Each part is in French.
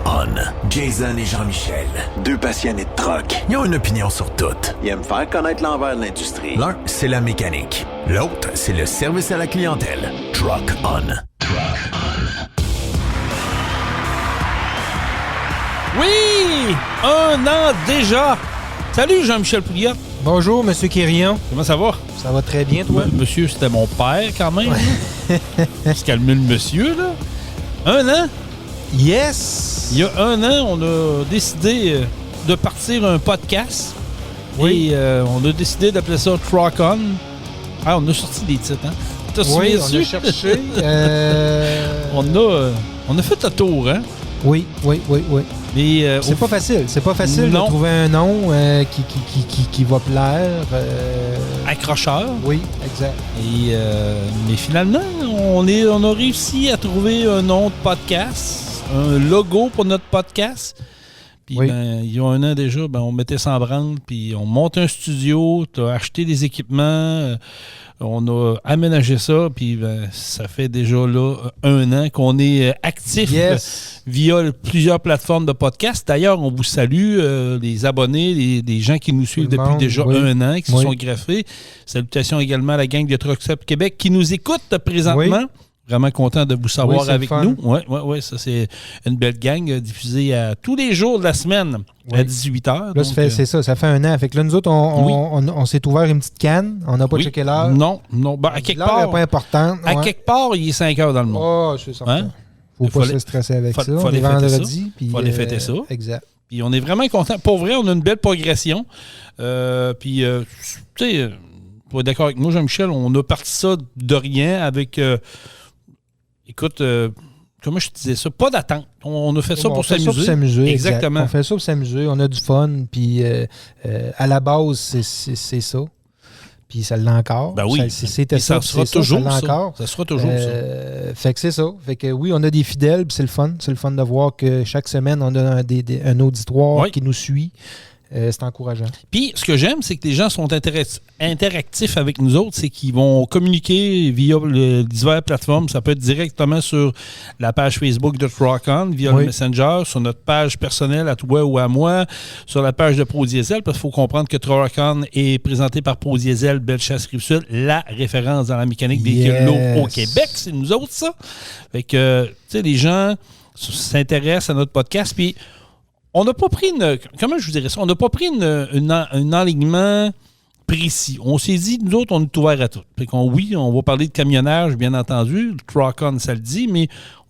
On. Jason et Jean-Michel, deux passionnés de truck. Ils ont une opinion sur tout. Ils aiment faire connaître l'envers de l'industrie. L'un, c'est la mécanique. L'autre, c'est le service à la clientèle. Truck On. Truck On. Oui! 1 an déjà! Salut Jean-Michel Pouliot. Bonjour, Monsieur Quirion. Comment ça va? Ça va très bien, toi? Monsieur, c'était mon père quand même. Se calmer le monsieur, là. 1 an? Yes! Il y a 1 an, on a décidé de partir un podcast. Oui. Et on a décidé d'appeler ça Truck On. Ah, on a sorti des titres, hein? T'as Oui, souviens on a dessus? cherché. On a fait le tour, hein? Oui. Mais, C'est pas facile. C'est pas facile Non. de trouver un nom qui va plaire. accrocheur. Oui, exact. Et, mais finalement, on a réussi à trouver un nom de podcast, un logo pour notre podcast. Puis Oui. il y a 1 an déjà, on mettait ça en branle, puis on monte un studio, tu as acheté des équipements, on a aménagé ça, puis ça fait déjà là 1 an qu'on est actif via plusieurs plateformes de podcast. D'ailleurs, on vous salue, les abonnés, les gens qui nous suivent depuis déjà 1 an, qui se sont greffés. Salutations également à la gang de Truck Stop Québec qui nous écoute présentement. Oui. Vraiment content de vous savoir avec nous. Oui, ça c'est une belle gang diffusée à tous les jours de la semaine à 18h. Là, c'est ça fait 1 an. Fait que là, nous autres, on s'est ouvert une petite canne. On n'a pas checké l'heure. Non. À quelque part, l'heure n'est pas importante. À quelque part, il est 5 heures dans le monde. Oh, c'est certain. Faut pas se stresser avec ça. On est vendredi. Il faut aller fêter ça. Exact. Puis on est vraiment content. Pour vrai, on a une belle progression. Puis, tu sais, pour être d'accord avec moi, Jean-Michel, on a parti ça de rien avec... Écoute, comment je te disais ça? Pas d'attente. On a fait ça pour s'amuser. Exactement. On fait ça pour s'amuser. On a du fun. Puis à la base, c'est ça. Puis ça l'est encore. Ben oui. Ça sera toujours ça. Ça sera toujours ça. Fait que c'est ça. Fait que oui, on a des fidèles. Puis c'est le fun. C'est le fun de voir que chaque semaine, on a un auditoire qui nous suit. C'est encourageant. Puis, ce que j'aime, c'est que les gens sont interactifs avec nous autres. C'est qu'ils vont communiquer via diverses plateformes. Ça peut être directement sur la page Facebook de Truck On, via le Messenger, sur notre page personnelle à toi ou à moi, sur la page de Pro Diesel, parce qu'il faut comprendre que Truck On est présenté par Pro Diesel, Bellechasse-Rive-Sud, la référence dans la mécanique des véhicules au Québec. C'est nous autres, ça. Fait que, tu sais, les gens s'intéressent à notre podcast, puis on n'a pas pris comment je vous dirais ça? On n'a pas pris un enlignement précis. On s'est dit, nous autres, on est ouverts à tout. Fait qu'on, on va parler de camionnage, bien entendu. Le Truck On, ça le dit, mais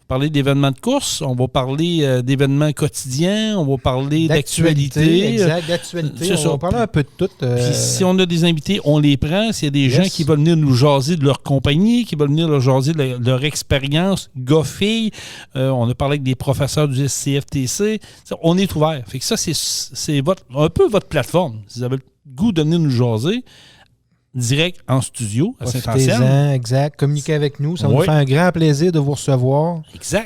on va parler d'événements de course, on va parler d'événements quotidiens, on va parler d'actualité. Exact, d'actualité. On va parler un peu de tout. Puis si on a des invités, on les prend. S'il y a des gens qui veulent venir nous jaser de leur compagnie, qui veulent venir nous jaser de leur expérience, gars-filles, on a parlé avec des professeurs du SCFTC, on est ouvert. Fait que ça, c'est un peu votre plateforme. Si vous avez le goût de venir nous jaser, direct en studio à Saint-Anselme. Exact. Communiquez avec nous. Ça va nous faire un grand plaisir de vous recevoir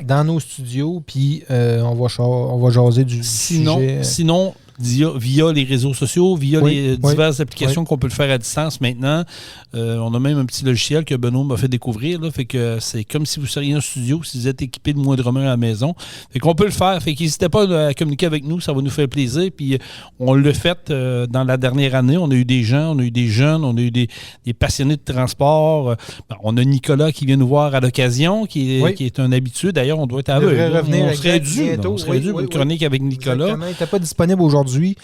dans nos studios. Puis on va jaser du sujet. Sinon, via les réseaux sociaux, via les diverses applications qu'on peut le faire à distance maintenant. On a même un petit logiciel que Benoît m'a fait découvrir. Là, fait que c'est comme si vous seriez en studio, si vous êtes équipé de moindrement à la maison. Fait qu'on peut le faire. Fait qu'hésitez pas à communiquer avec nous, ça va nous faire plaisir. Puis on l'a fait dans la dernière année. On a eu des gens, on a eu des jeunes, on a eu des passionnés de transport. On a Nicolas qui vient nous voir à l'occasion, qui est un habitué. D'ailleurs, on doit être à eux. On serait dû une chronique avec Nicolas. Exactement. Il n'était pas disponible aujourd'hui.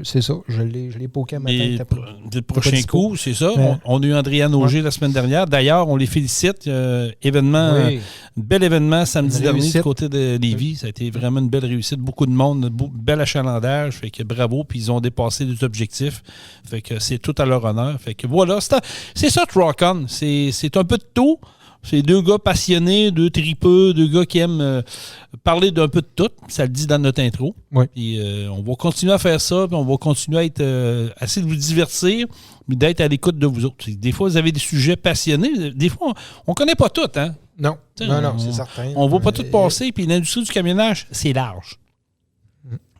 C'est ça. Je l'ai poké un matin. Le prochain coup, c'est ça. On a eu Andréane Auger la semaine dernière. D'ailleurs, on les félicite. Bel événement samedi dernier du côté de Lévis. Ça a été vraiment une belle réussite. Beaucoup de monde, bel achalandage. Fait que bravo. Puis ils ont dépassé les objectifs. Fait que c'est tout à leur honneur. Fait que voilà. C'est ça, Truck On. C'est un peu de tout. C'est 2 gars passionnés, 2 tripeux, 2 gars qui aiment parler d'un peu de tout. Ça le dit dans notre intro. Puis on va continuer à faire ça, puis on va continuer à être essayer de vous divertir, mais d'être à l'écoute de vous autres. Des fois, vous avez des sujets passionnés. Des fois, on ne connaît pas tout, hein? Non, c'est certain. On ne va pas tout passer, puis l'industrie du camionnage, c'est large.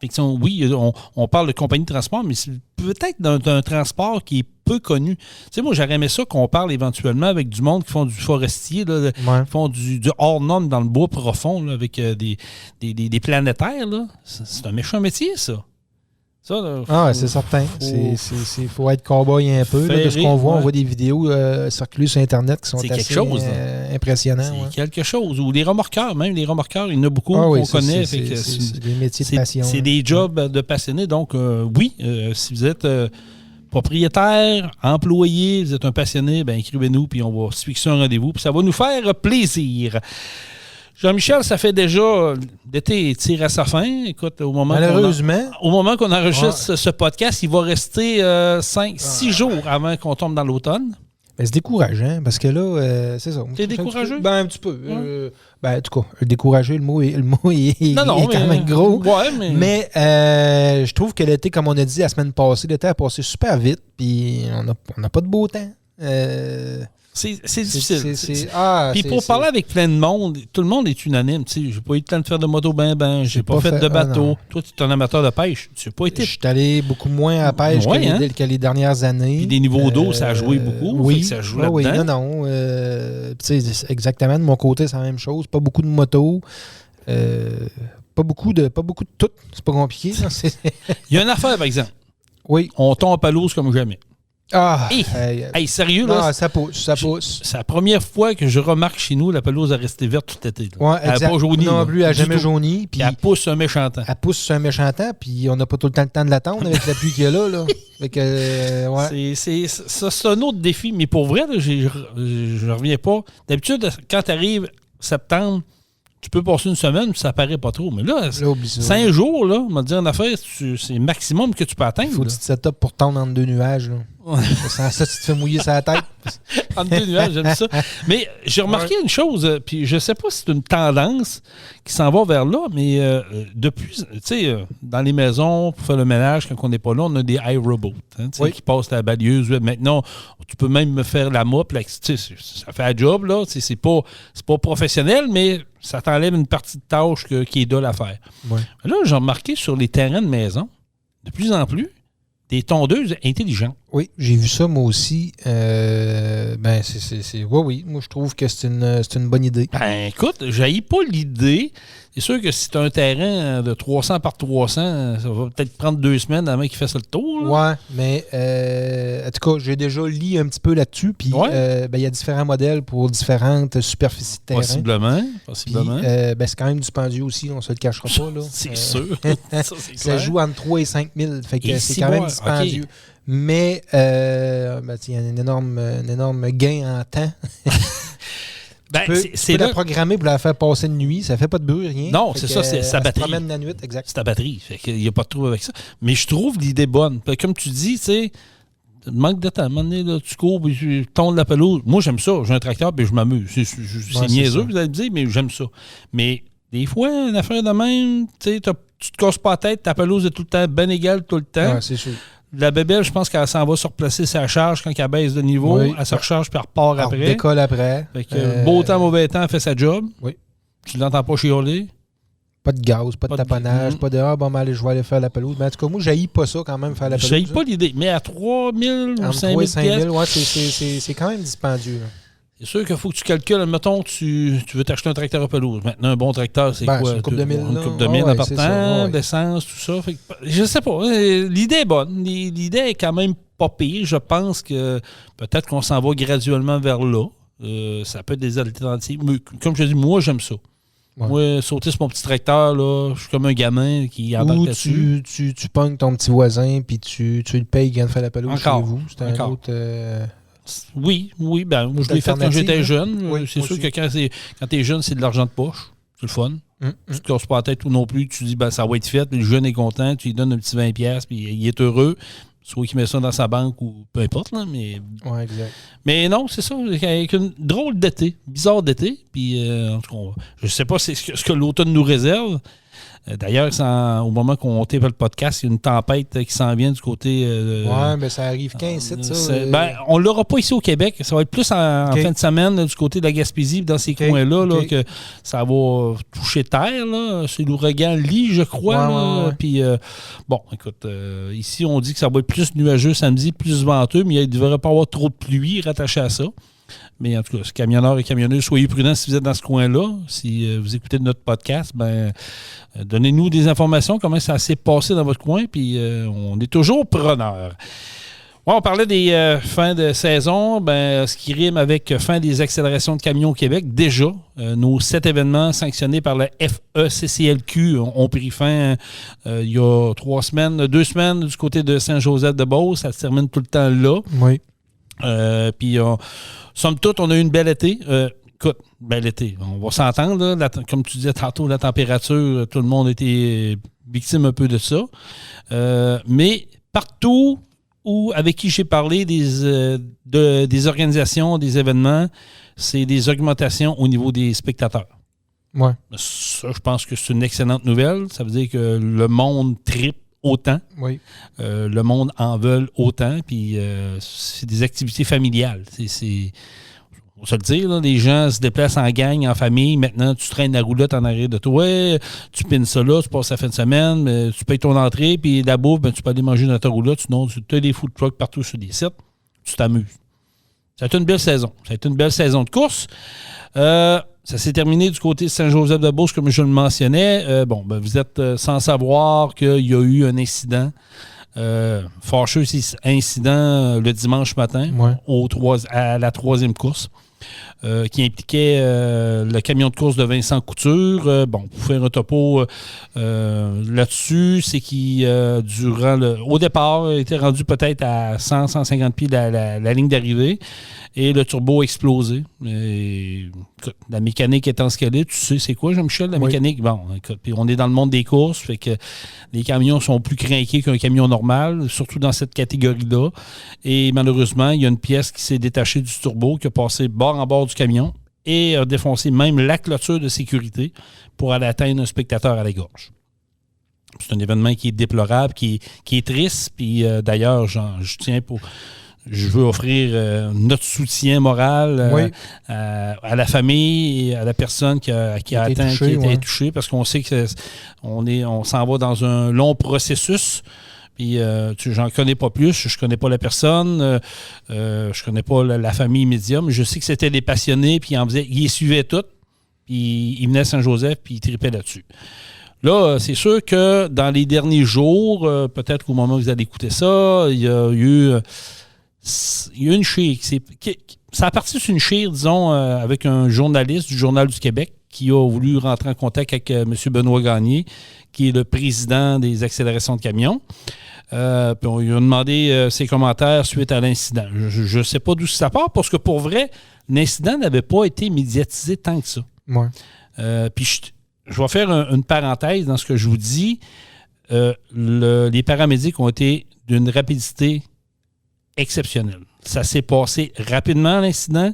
Effectivement, oui, on parle de compagnie de transport, mais c'est peut-être d'un transport qui est peu connu. Tu sais, moi, j'aurais aimé ça qu'on parle éventuellement avec du monde qui font du forestier, là, qui font du hors-norme dans le bois profond, là, avec des planétaires. Là. C'est un méchant métier, ça. Ça, là, c'est certain. Il faut être cow-boy un peu. Là, de ce qu'on voit, on voit des vidéos circuler sur Internet qui sont assez impressionnantes. C'est quelque chose. Ou les remorqueurs, même les remorqueurs, il y en a beaucoup qu'on connaît. C'est des métiers de passion. C'est des jobs de passionnés. Donc, oui, si vous êtes propriétaire, employé, vous êtes un passionné, ben écrivez-nous, puis on va se fixer un rendez-vous, puis ça va nous faire plaisir. Jean-Michel, ça fait déjà l'été tire à sa fin. Écoute, au moment qu'on enregistre ce podcast, il va rester 5-6 jours avant qu'on tombe dans l'automne. Ben, c'est décourageant, parce que là, c'est ça. T'es découragé? Un petit peu. En tout cas, découragé, le mot est quand même gros. Ouais, mais je trouve que l'été, comme on a dit la semaine passée, l'été a passé super vite, puis on n'a pas de beau temps. C'est difficile. Puis pour parler avec plein de monde, tout le monde est unanime. J'ai pas eu le temps de faire de moto j'ai pas fait de bateau. Toi, tu es un amateur de pêche. Tu n'as pas été. Je suis allé beaucoup moins à pêche que les dernières années. Puis des niveaux d'eau, ça a joué beaucoup. Oui, ça joue là-dedans. Exactement. De mon côté, c'est la même chose. Pas beaucoup de motos. Pas beaucoup de tout. C'est pas compliqué. Il y a une affaire, par exemple. Oui. On tombe à pelouse comme jamais. Sérieux, là? Non, ça pousse. C'est la première fois que je remarque chez nous la pelouse a resté verte tout l'été. Ouais, elle n'a pas jauni. Non plus, elle n'a jamais jauni. Puis elle pousse un méchant temps. Elle pousse un méchant temps, puis on n'a pas tout le temps de l'attendre avec la pluie qu'il y a là. Fait que, c'est un autre défi, mais pour vrai, là, je reviens pas. D'habitude, quand tu arrives septembre, tu peux passer une semaine, ça paraît pas trop. Mais là, 5 jours, là, on va te dire une affaire, c'est le maximum que tu peux atteindre. Il faut que tu te set up pour tendre entre 2 nuages. Là. Sans ça, tu te fais mouiller sa tête. Entre 2 nuages, j'aime ça. Mais j'ai remarqué une chose, puis je sais pas si c'est une tendance qui s'en va vers là, mais depuis, tu sais, dans les maisons, pour faire le ménage, quand on n'est pas là, on a des iRobots qui passent la balieuse. Maintenant, tu peux même me faire la mop. Ça fait un job, là. C'est pas professionnel, mais ça t'enlève une partie de tâche qui est dole à faire. Ouais. Là, j'ai remarqué sur les terrains de maison, de plus en plus, des tondeuses intelligentes. Oui, j'ai vu ça moi aussi. Oui, moi je trouve que c'est une bonne idée. Ben écoute, j'haïs pas l'idée. C'est sûr que si tu as un terrain de 300 par 300, ça va peut-être prendre 2 semaines avant qu'il fasse le tour. Là. Ouais, mais en tout cas, j'ai déjà lu un petit peu là-dessus. Puis il y a différents modèles pour différentes superficies de terrain. Possiblement. Puis, c'est quand même dispendieux aussi, on se le cachera pas. Là. C'est sûr. Ça joue entre 3 et 5 000. Fait que c'est quand même dispendieux. Okay. Mais il y a un énorme gain en temps. Tu peux la programmer pour la faire passer de nuit, ça fait pas de bruit, rien. Non, c'est ça, c'est sa batterie. Ça promène la nuit, exact. C'est ta batterie, fait qu'il n'y a pas de trouble avec ça. Mais je trouve l'idée bonne. Comme tu dis, tu sais, manque de temps. À un moment donné, là, tu cours, puis tu tondes la pelouse. Moi, j'aime ça. J'ai un tracteur, puis je m'amuse. C'est niaiseux, vous allez me dire, mais j'aime ça. Mais des fois, une affaire de même, tu te casses pas la tête, ta pelouse est tout le temps bien égale tout le temps. Ouais, c'est sûr. La bébelle, je pense qu'elle s'en va se replacer sa charge quand elle baisse de niveau. Oui. Elle se recharge puis elle repart après. Elle décolle après. Fait que beau temps, mauvais temps, elle fait sa job. Oui. Tu l'entends pas chialer. Pas de gaz, pas de taponnage, pas de je vais aller faire la pelouse. Mais en tout cas, moi, j'haïs pas ça quand même, faire la pelouse. J'haïs pas l'idée. Mais à 3 000 ou 5 000 c'est quand même dispendieux. Là. C'est sûr qu'il faut que tu calcules. Mettons, tu veux t'acheter un tracteur à pelouse. Maintenant, un bon tracteur, c'est quoi? Une coupe de mille. Une coupe de mille en partant, d'essence, tout ça. Fait que, je sais pas. L'idée est bonne. L'idée est quand même pas pire. Je pense que peut-être qu'on s'en va graduellement vers là. Ça peut être des alternatives. Mais, comme je dis, moi, j'aime ça. Ouais. Moi, sauter sur mon petit tracteur, là, je suis comme un gamin qui embarque là-dessus. Tu pognes ton petit voisin puis tu le payes qui vient de faire la pelouse chez vous. C'est un autre... Oui. Ben, je l'ai fait quand j'étais jeune. Oui, c'est sûr que quand tu es jeune, c'est de l'argent de poche. C'est le fun. Tu te casses pas la tête ou non plus. Tu dis, ça va être fait. Le jeune est content. Tu lui donnes un petit 20$, puis il est heureux. Soit qu'il met ça dans sa banque ou peu importe. Là, mais... Ouais, exact. Mais non, c'est ça. Avec une drôle d'été. Bizarre d'été. Puis, en tout cas, je sais pas ce que l'automne nous réserve. D'ailleurs, au moment qu'on tape le podcast, il y a une tempête qui s'en vient du côté... oui, mais ça arrive 15 ça. On ne l'aura pas ici au Québec. Ça va être plus en fin de semaine du côté de la Gaspésie, dans ces coins-là, là, que ça va toucher terre. Là. C'est l'ouragan Lee, je crois. Puis, écoute, ici, on dit que ça va être plus nuageux samedi, plus venteux, mais il ne devrait pas avoir trop de pluie rattachée à ça. Mais en tout cas, camionneurs et camionneuses, soyez prudents si vous êtes dans ce coin-là. Si vous écoutez notre podcast, donnez-nous des informations, comment ça s'est passé dans votre coin, puis on est toujours preneurs. Ouais, on parlait des fins de saison, ce qui rime avec fin des accélérations de camions au Québec. Déjà, nos 7 événements sanctionnés par la FECCLQ ont pris fin il y a 2 semaines du côté de Saint-Joseph-de-Beauce. Ça se termine tout le temps là. Oui. Puis, somme toute, on a eu une belle été. Écoute, bel été. On va s'entendre. Là, comme tu disais tantôt, la température, tout le monde a été victime un peu de ça. Mais partout avec qui j'ai parlé des organisations, des événements, c'est des augmentations au niveau des spectateurs. Ouais. Ça, je pense que c'est une excellente nouvelle. Ça veut dire que le monde tripe autant. Oui. Le monde en veut autant. Puis c'est des activités familiales. On va se le dire, là, les gens se déplacent en gang, en famille. Maintenant, tu traînes la roulotte en arrière de toi. Tu pines ça là, tu passes la fin de semaine, mais tu payes ton entrée, puis la bouffe, tu peux aller manger dans ta roulotte. Sinon, tu as des food trucks partout sur des sites. Tu t'amuses. Ça a été une belle saison. Ça a été une belle saison de course. Ça s'est terminé du côté de Saint-Joseph-de-Beauce, comme je le mensonnais. Vous êtes sans savoir qu'il y a eu un incident. Fâcheux incident le dimanche matin à la 3e course. Qui impliquait le camion de course de Vincent Couture. Pour faire un topo là-dessus, c'est qu'il, au départ, était rendu peut-être à 100-150 pieds de la ligne d'arrivée et le turbo a explosé. La mécanique étant ce qu'elle est, tu sais c'est quoi, Jean-Michel, la mécanique? Bon, écoute, puis on est dans le monde des courses, fait que les camions sont plus crinqués qu'un camion normal, surtout dans cette catégorie-là. Et malheureusement, il y a une pièce qui s'est détachée du turbo, qui a passé bord en bord du camion et a défoncé même la clôture de sécurité pour aller atteindre un spectateur à la gorge. C'est un événement qui est déplorable, qui est triste, puis d'ailleurs, je veux offrir notre soutien moral à la famille et à la personne qui a été touchée, parce qu'on sait que on s'en va dans un long processus. Puis, j'en connais pas plus, je connais pas la personne, je connais pas la famille immédiate, mais je sais que c'était des passionnés, puis ils suivaient tout, puis ils venaient à Saint-Joseph, puis ils tripaient là-dessus. Là, c'est sûr que dans les derniers jours, peut-être qu'au moment où vous allez écouter ça, il y a eu une chire. Ça a parti sur une chire, disons, avec un journaliste du Journal du Québec qui a voulu rentrer en contact avec M. Benoît Gagné, qui est le président des accélérations de camions. Puis on lui a demandé ses commentaires suite à l'incident. Je ne sais pas d'où ça part, parce que pour vrai, l'incident n'avait pas été médiatisé tant que ça. Ouais. Puis je vais faire une parenthèse dans ce que je vous dis. Les paramédics ont été d'une rapidité exceptionnelle. Ça s'est passé rapidement, l'incident.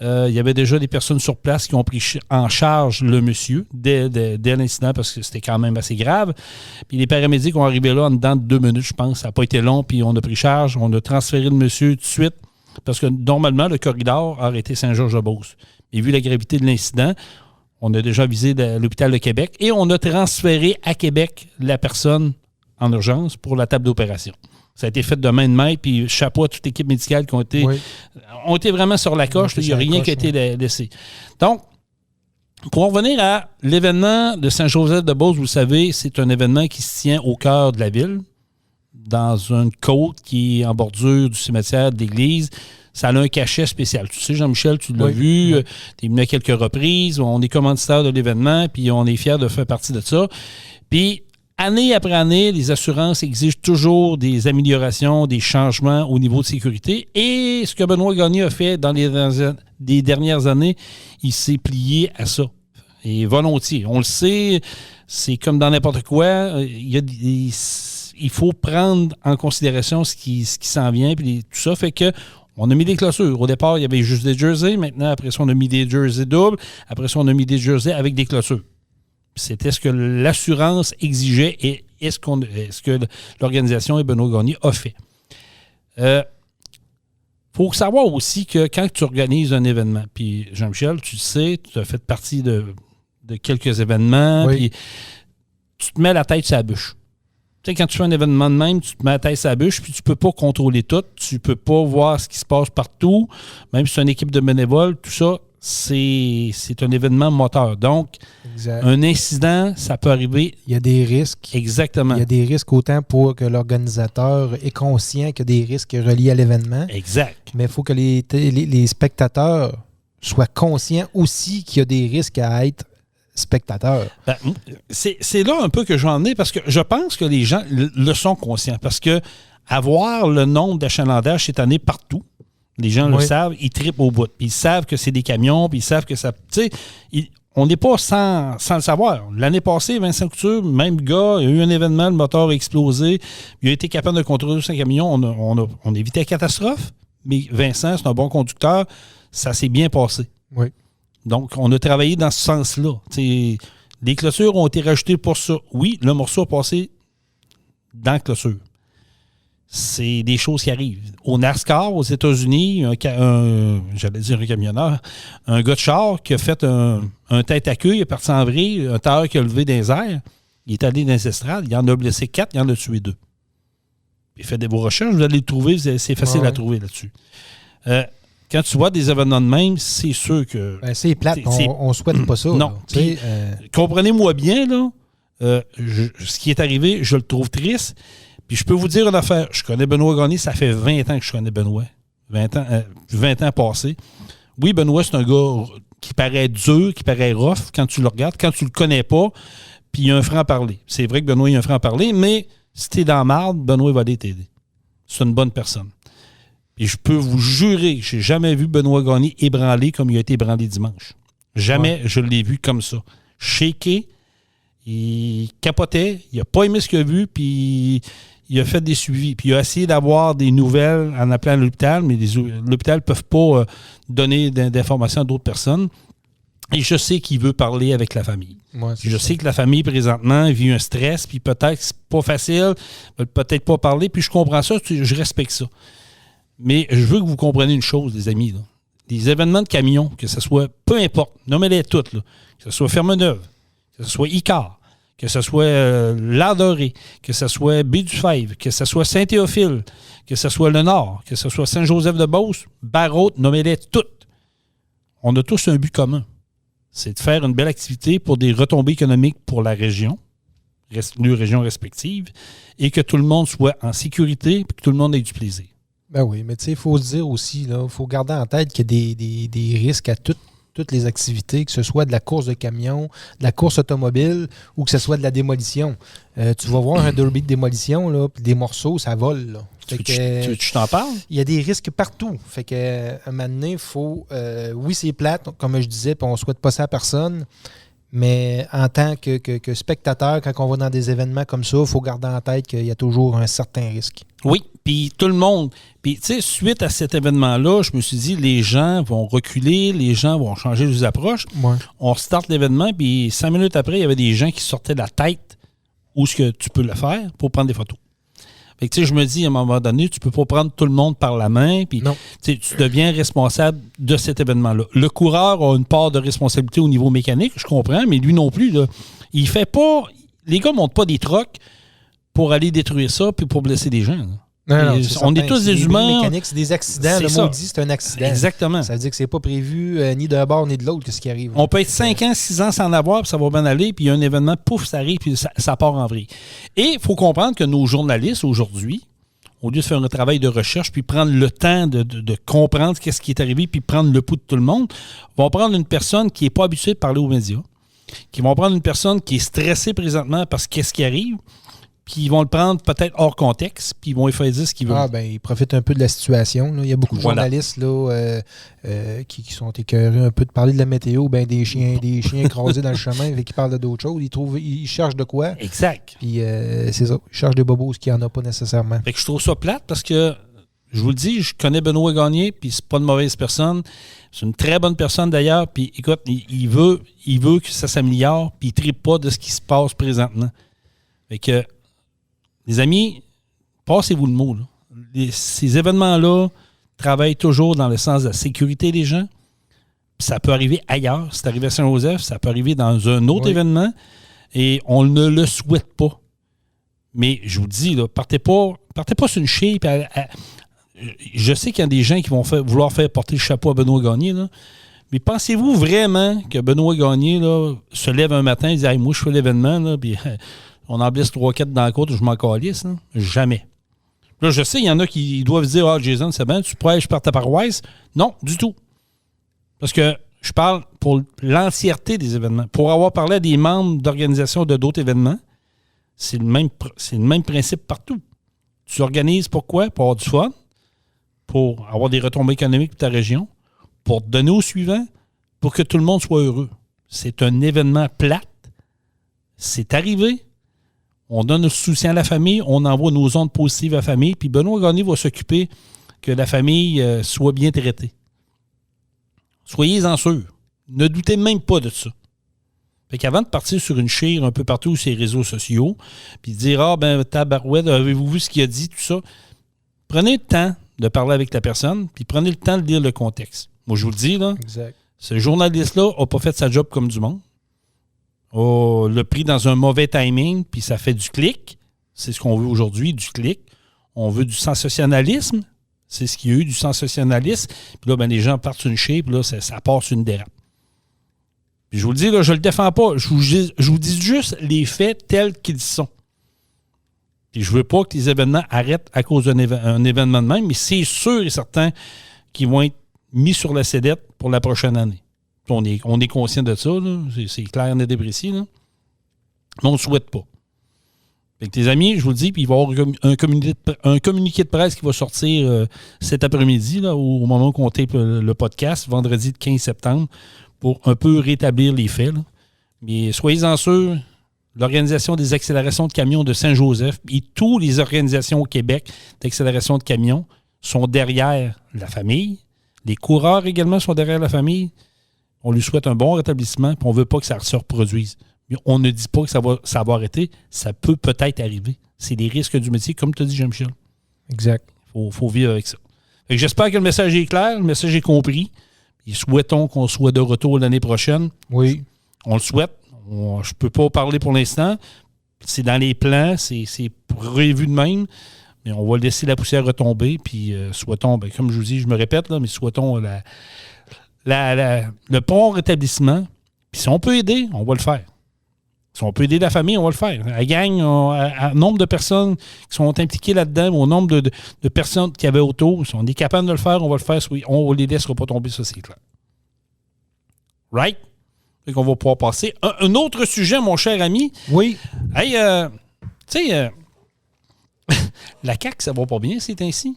Il y avait déjà des personnes sur place qui ont pris en charge le monsieur dès l'incident, parce que c'était quand même assez grave. Puis les paramédics ont arrivé là en dedans de 2 minutes, je pense. Ça n'a pas été long, puis on a pris charge. On a transféré le monsieur tout de suite, parce que normalement, le corridor aurait été Saint-Georges-de-Beauce. Et vu la gravité de l'incident, on a déjà visé l'hôpital de Québec et on a transféré à Québec la personne en urgence pour la table d'opération. Ça a été fait de main de maître, puis chapeau à toute l'équipe médicale qui ont été vraiment sur la coche. Il n'y a rien qui a été laissé. Donc, pour en revenir à l'événement de Saint-Joseph-de-Beauce, vous le savez, c'est un événement qui se tient au cœur de la ville, dans une côte qui est en bordure du cimetière de l'église. Ça a un cachet spécial. Tu sais, Jean-Michel, tu l'as vu, tu es venu à quelques reprises. On est commanditaire de l'événement, puis on est fiers de faire partie de ça. Puis, année après année, les assurances exigent toujours des améliorations, des changements au niveau de sécurité. Et ce que Benoît Gagné a fait dans les dernières années, il s'est plié à ça. Et volontiers. On le sait, c'est comme dans n'importe quoi. Il faut prendre en considération ce qui s'en vient, puis tout ça fait que on a mis des clôtures. Au départ, il y avait juste des jerseys. Maintenant, après ça, on a mis des jerseys doubles. Après ça, on a mis des jerseys avec des clôtures. C'était ce que l'assurance exigeait et est-ce que l'organisation et Benoît Gagné a fait. Faut savoir aussi que quand tu organises un événement, puis Jean-Michel, tu le sais, tu as fait partie de quelques événements, puis tu te mets la tête sur la bûche. Tu sais, quand tu fais un événement de même, tu te mets la tête sur la bûche, puis tu peux pas contrôler tout, tu peux pas voir ce qui se passe partout, même si c'est une équipe de bénévoles, tout ça, c'est un événement moteur. Donc, un incident, ça peut arriver. Il y a des risques. Exactement. Il y a des risques autant pour que l'organisateur est conscient qu'il y a des risques reliés à l'événement. Exact. Mais il faut que les spectateurs soient conscients aussi qu'il y a des risques à être spectateurs. Ben, c'est là un peu que j'en ai, parce que je pense que les gens le sont conscients. Parce que avoir le nombre d'achalandage cette année partout, les gens le savent, ils trippent au bout. Puis ils savent que c'est des camions, puis ils savent que ça... Tu sais, on n'est pas sans le savoir. L'année passée, Vincent Couture, même gars, il y a eu un événement, le moteur a explosé, il a été capable de contrôler son camion, on a évité la catastrophe, mais Vincent, c'est un bon conducteur, ça s'est bien passé. Oui. Donc, on a travaillé dans ce sens-là. T'sais, les clôtures ont été rajoutées pour ça. Oui, le morceau a passé dans la clôture. C'est des choses qui arrivent. Au NASCAR, aux États-Unis, j'allais dire un camionneur, un gars de char qui a fait un tête à queue, il est parti en vrille, un tailleur qui a levé dans les airs, il est allé dans les estrades, il en a blessé 4, il en a tué 2. Il fait vos recherches, vous allez le trouver, c'est facile à trouver là-dessus. Quand tu vois des événements de même, c'est sûr que... Ben, c'est plate, on souhaite pas ça. Non. Comprenez-moi bien, là, ce qui est arrivé, je le trouve triste. Puis je peux vous dire une affaire. Je connais Benoît Gagné, ça fait 20 ans que je connais Benoît. 20 ans passés. Oui, Benoît, c'est un gars qui paraît dur, qui paraît rough quand tu le regardes, quand tu le connais pas, puis il a un franc-parler. C'est vrai que Benoît, il a un franc-parler, mais si t'es dans la marde, Benoît va aller t'aider. C'est une bonne personne. Et je peux vous jurer que j'ai jamais vu Benoît Gagné ébranlé comme il a été ébranlé dimanche. Jamais je l'ai vu comme ça. Shaké, il capotait, il n'a pas aimé ce qu'il a vu, puis il a fait des suivis. Puis il a essayé d'avoir des nouvelles en appelant l'hôpital, mais l'hôpital ne peut pas donner d'informations à d'autres personnes. Et je sais qu'il veut parler avec la famille. Ouais, je sais que la famille, présentement, vit un stress, puis peut-être que c'est pas facile, peut-être pas parler, puis je comprends ça, je respecte ça. Mais je veux que vous compreniez une chose, les amis. Là. Les événements de camions, que ce soit, peu importe, nommez-les toutes, là, que ce soit Ferme-Neuve, que ce soit Icar, que ce soit L'Adoré, que ce soit Baie-du-Fèvre, que ce soit Saint-Théophile, que ce soit Le Nord, que ce soit Saint-Joseph-de-Beauce, Barrault, nommez-les toutes. On a tous un but commun. C'est de faire une belle activité pour des retombées économiques pour la région, les régions respectives, et que tout le monde soit en sécurité et que tout le monde ait du plaisir. Ben oui, mais tu sais, il faut se dire aussi, il faut garder en tête qu'il y a des risques à toutes les activités, que ce soit de la course de camion, de la course automobile ou que ce soit de la démolition. Tu vas voir un derby de démolition, là, puis des morceaux, ça vole. Là. Tu t'en parles? Il y a des risques partout. Fait que, un moment donné, il faut... oui, c'est plate, comme je disais, puis on ne souhaite pas ça à personne, mais en tant que spectateur, quand on va dans des événements comme ça, il faut garder en tête qu'il y a toujours un certain risque. Oui, puis tout le monde. Puis, tu sais, suite à cet événement-là, je me suis dit, les gens vont reculer, les gens vont changer leurs approches. Ouais. On starte l'événement, puis 5 minutes après, il y avait des gens qui sortaient de la tête où est-ce que tu peux le faire pour prendre des photos. Fait que, tu sais, je me dis, à un moment donné, tu peux pas prendre tout le monde par la main, puis tu deviens responsable de cet événement-là. Le coureur a une part de responsabilité au niveau mécanique, je comprends, mais lui non plus, là, il fait pas... Les gars montent pas des trucks pour aller détruire ça puis pour blesser des gens. Non, on est tous des humains. Mécaniques, c'est des accidents. Le maudit, c'est un accident. Exactement. Ça veut dire que c'est pas prévu ni d'un bord ni de l'autre que ce qui arrive. On peut être 5 ans, 6 ans sans avoir, puis ça va bien aller, puis il y a un événement, pouf, ça arrive, puis ça part en vrille. Et il faut comprendre que nos journalistes, aujourd'hui, au lieu de faire un travail de recherche, puis prendre le temps de comprendre ce qui est arrivé, puis prendre le pouls de tout le monde, vont prendre une personne qui n'est pas habituée de parler aux médias, qui vont prendre une personne qui est stressée présentement parce qu'est-ce qui arrive, puis ils vont le prendre peut-être hors contexte, puis ils vont lui faire dire ce qu'ils veulent. Ah, ben ils profitent un peu de la situation. Là. Il y a beaucoup de journalistes là, qui sont écœurés un peu de parler de la météo, ben des chiens écrasés dans le chemin, et qui parlent d'autres choses. Ils cherchent de quoi. Exact. Puis c'est ça, ils cherchent des bobos, ce qu'il n'y en a pas nécessairement. Fait que je trouve ça plate parce que je vous le dis, je connais Benoît Gagné, puis c'est pas une mauvaise personne. C'est une très bonne personne d'ailleurs, puis écoute, il veut que ça s'améliore, puis il ne tripe pas de ce qui se passe présentement. Fait que, les amis, passez-vous le mot. Là. Ces événements-là travaillent toujours dans le sens de la sécurité des gens. Puis ça peut arriver ailleurs. C'est arrivé à Saint-Joseph, ça peut arriver dans un autre événement, et on ne le souhaite pas. Mais je vous dis, là, partez pas sur une shape. Je sais qu'il y a des gens qui vont vouloir faire porter le chapeau à Benoît Gagné, là, mais pensez-vous vraiment que Benoît Gagné là, se lève un matin et dit hey, moi, je fais l'événement, là, puis on en blesse 3-4 dans la côte, je m'en calisse? Là. Jamais. Là, je sais, il y en a qui doivent dire ah, Jason, c'est bien, tu prêches par ta paroisse. Non, du tout. Parce que je parle pour l'entièreté des événements. Pour avoir parlé à des membres d'organisations de d'autres événements, c'est le même principe partout. Tu organises pourquoi? Pour avoir du fun, pour avoir des retombées économiques pour ta région, pour te donner au suivant, pour que tout le monde soit heureux. C'est un événement plate. C'est arrivé. On donne le soutien à la famille, on envoie nos ondes positives à la famille, puis Benoît Gagné va s'occuper que la famille soit bien traitée. Soyez-en sûrs. Ne doutez même pas de ça. Fait qu'avant de partir sur une chire un peu partout sur les réseaux sociaux, puis de dire ah ben tabarouette, avez-vous vu ce qu'il a dit, tout ça, prenez le temps de parler avec la personne, puis prenez le temps de lire le contexte. Moi, je vous le dis, là, exact. Ce journaliste-là n'a pas fait sa job comme du monde. L'a pris dans un mauvais timing, puis ça fait du clic. C'est ce qu'on veut aujourd'hui, du clic. On veut du sensationnalisme. C'est ce qu'il y a eu, du sensationnalisme. Puis là, ben, les gens partent sur une chire, puis là, ça part sur une dérape. Puis je vous le dis, là, je ne le défends pas. Je vous dis juste les faits tels qu'ils sont. Puis je ne veux pas que les événements arrêtent à cause d'un événement de même, mais c'est sûr et certain qu'ils vont être mis sur la sellette pour la prochaine année. On est conscient de ça, là. C'est clair, net et précis. Là. Mais on ne le souhaite pas. Avec tes amis, je vous le dis, puis il va y avoir un communiqué de presse qui va sortir cet après-midi, là, au moment où on tape le podcast, vendredi le 15 septembre, pour un peu rétablir les faits. Là. Mais soyez-en sûrs, l'Organisation des accélérations de camions de Saint-Joseph et toutes les organisations au Québec d'accélération de camions sont derrière la famille. Les coureurs également sont derrière la famille. On lui souhaite un bon rétablissement, puis on ne veut pas que ça se reproduise. Mais on ne dit pas que ça va arrêter. Ça peut peut-être arriver. C'est les risques du métier, comme tu as dit, Jean-Michel. Exact. Il faut vivre avec ça. Fait que j'espère que le message est clair, le message est compris. Et souhaitons qu'on soit de retour l'année prochaine. Oui. On le souhaite. Je ne peux pas parler pour l'instant. C'est dans les plans, c'est prévu de même. Mais on va laisser la poussière retomber. Puis souhaitons, ben, comme je vous dis, je me répète, là, mais souhaitons le bon rétablissement. Puis si on peut aider, on va le faire. Si on peut aider la famille, on va le faire. La gang, à nombre de personnes qui sont impliquées là-dedans, au nombre de personnes qui avaient autour, si on est capable de le faire, on va le faire. On ne les laissera pas tomber, ça, c'est clair. Right? Fait qu'on va pouvoir passer. Un autre sujet, mon cher ami. Oui. Hey, tu sais, la CAQ, ça va pas bien, c'est ainsi?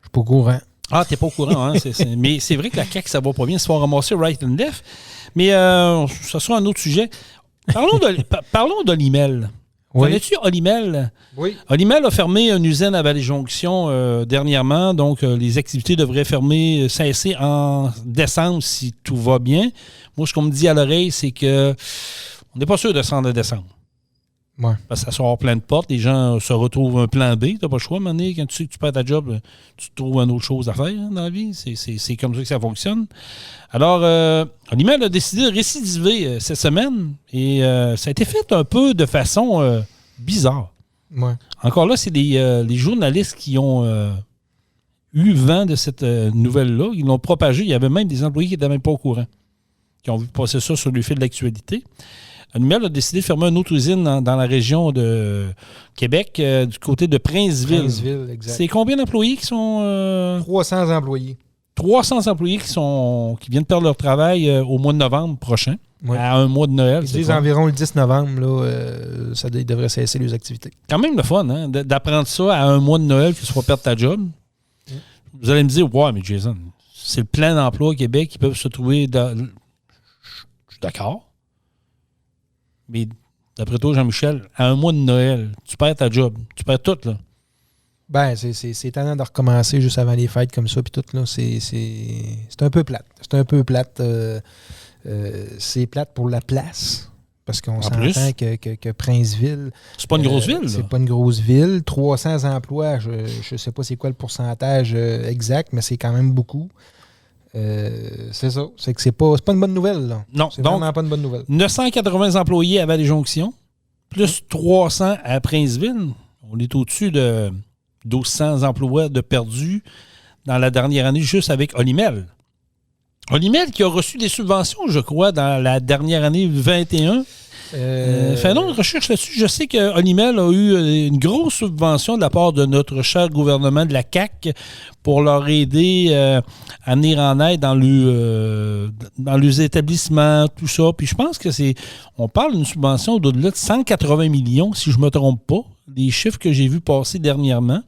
Je suis pas au courant. Ah, t'es pas au courant, hein? Mais c'est vrai que la CAQ, ça va pas bien. Ça va ramasser right and left. Mais ça sera un autre sujet. Parlons d'Olimel. Oui. Connais-tu Olimel? Oui. Olimel a fermé une usine à Vallée-Jonction dernièrement. Donc, les activités devraient cesser en décembre si tout va bien. Moi, ce qu'on me dit à l'oreille, c'est que on n'est pas sûr de descendre en décembre. Ouais. Parce que ça sort plein de portes. Les gens se retrouvent un plan B. Tu n'as pas le choix, à un moment donné, quand tu sais que tu perds ta job, tu trouves une autre chose à faire dans la vie. C'est comme ça que ça fonctionne. Alors, Olimel a décidé de récidiver cette semaine et ça a été fait un peu de façon bizarre. Ouais. Encore là, c'est les journalistes qui ont eu vent de cette nouvelle-là. Ils l'ont propagée. Il y avait même des employés qui n'étaient même pas au courant, qui ont vu passer ça sur le fil de l'actualité. Olimel a décidé de fermer une autre usine dans la région de Québec, du côté de Princeville. Princeville, exact. C'est combien d'employés qui sont... 300 employés. 300 employés qui viennent perdre leur travail au mois de novembre prochain, oui. À un mois de Noël. Ils disent environ le 10 novembre, là, ça devrait cesser les activités. Quand même le fun, hein, d'apprendre ça à un mois de Noël que tu vas perdre ta job. Vous allez me dire, ouais, mais Jason, c'est le plein d'emploi au Québec qui peuvent se trouver dans... Je suis d'accord. Mais d'après toi, Jean-Michel, à un mois de Noël, tu perds ta job. Tu perds tout, là. Ben, c'est étonnant de recommencer juste avant les fêtes comme ça, puis tout, là. C'est un peu plate. C'est un peu plate. C'est plate pour la place. Parce qu'on s'entend que Princeville... C'est pas une grosse ville, là. C'est pas une grosse ville. 300 emplois, je ne sais pas c'est quoi le pourcentage exact, mais c'est quand même beaucoup. C'est ça. C'est que c'est pas une bonne nouvelle, là. Non, c'est vraiment pas une bonne nouvelle. 980 employés à Vallée-Jonction, plus 300 à Princeville. On est au-dessus de 1200 emplois de perdus dans la dernière année, juste avec Olimel. Olimel qui a reçu des subventions, je crois, dans la dernière année 21. Faisons une recherche là-dessus. Je sais que Olimel a eu une grosse subvention de la part de notre cher gouvernement de la CAQ pour leur aider à venir en aide dans les établissements, tout ça. Puis je pense que on parle d'une subvention d'au-delà de 180 millions, si je ne me trompe pas, les chiffres que j'ai vus passer dernièrement.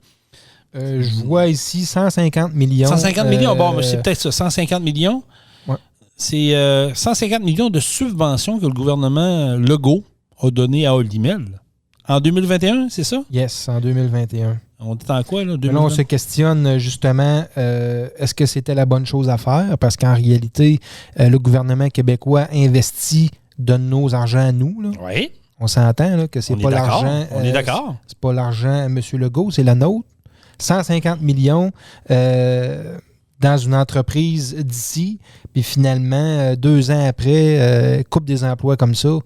Je vois ici 150 millions. 150 millions, bon, mais c'est peut-être ça, 150 millions. Ouais. C'est 150 millions de subventions que le gouvernement Legault a donné à Olimel. En 2021, c'est ça? Yes, en 2021. On est en quoi, là? Là, on se questionne justement, est-ce que c'était la bonne chose à faire? Parce qu'en réalité, le gouvernement québécois investit de nos argents à nous. Là. Oui. On s'entend là, que c'est pas l'argent. On est d'accord. C'est pas l'argent à M. Legault, c'est la nôtre. 150 millions dans une entreprise d'ici, puis finalement, 2 ans après, coupe des emplois comme ça.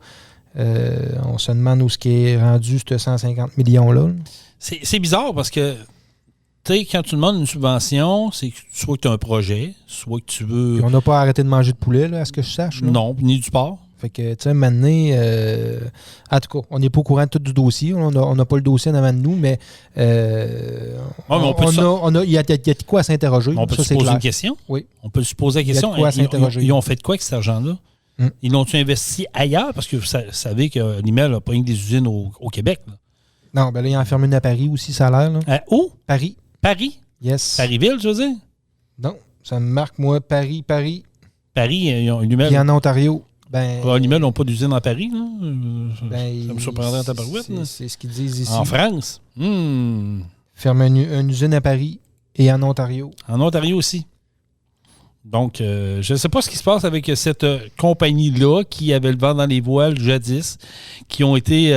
On se demande où ce qui est rendu, ce 150 millions-là. C'est bizarre parce que, tu sais, quand tu demandes une subvention, c'est soit que tu as un projet, soit que tu veux... Puis on n'a pas arrêté de manger de poulet, là, à ce que je sache. Là. Non, ni du porc. Fait que, tu sais, maintenant, en tout cas, on n'est pas au courant de tout du dossier. On n'a pas le dossier en avant de nous, mais il y a de quoi à s'interroger. On peut se poser une question? Oui. On peut se poser la question. Ils ont fait de quoi avec cet argent-là? Ils l'ont-tu investi ailleurs? Parce que vous savez que l'Imel n'a pas eu des usines au Québec. Là. Non, ben là, ils en ferment une à Paris aussi, ça a l'air. Où? Paris. Paris? Yes. Paris-Ville, tu veux dire? Non, ça me marque, moi, Paris. Paris, ils ont l'Imel. Puis en Ontario. L'Imel n'ont pas d'usine en Paris, là. Ça me surprendrait en tabarouette. C'est ce qu'ils disent ici. En France? Ferme une usine à Paris et en Ontario. En Ontario aussi. Donc, je ne sais pas ce qui se passe avec cette compagnie-là qui avait le vent dans les voiles jadis, qui ont été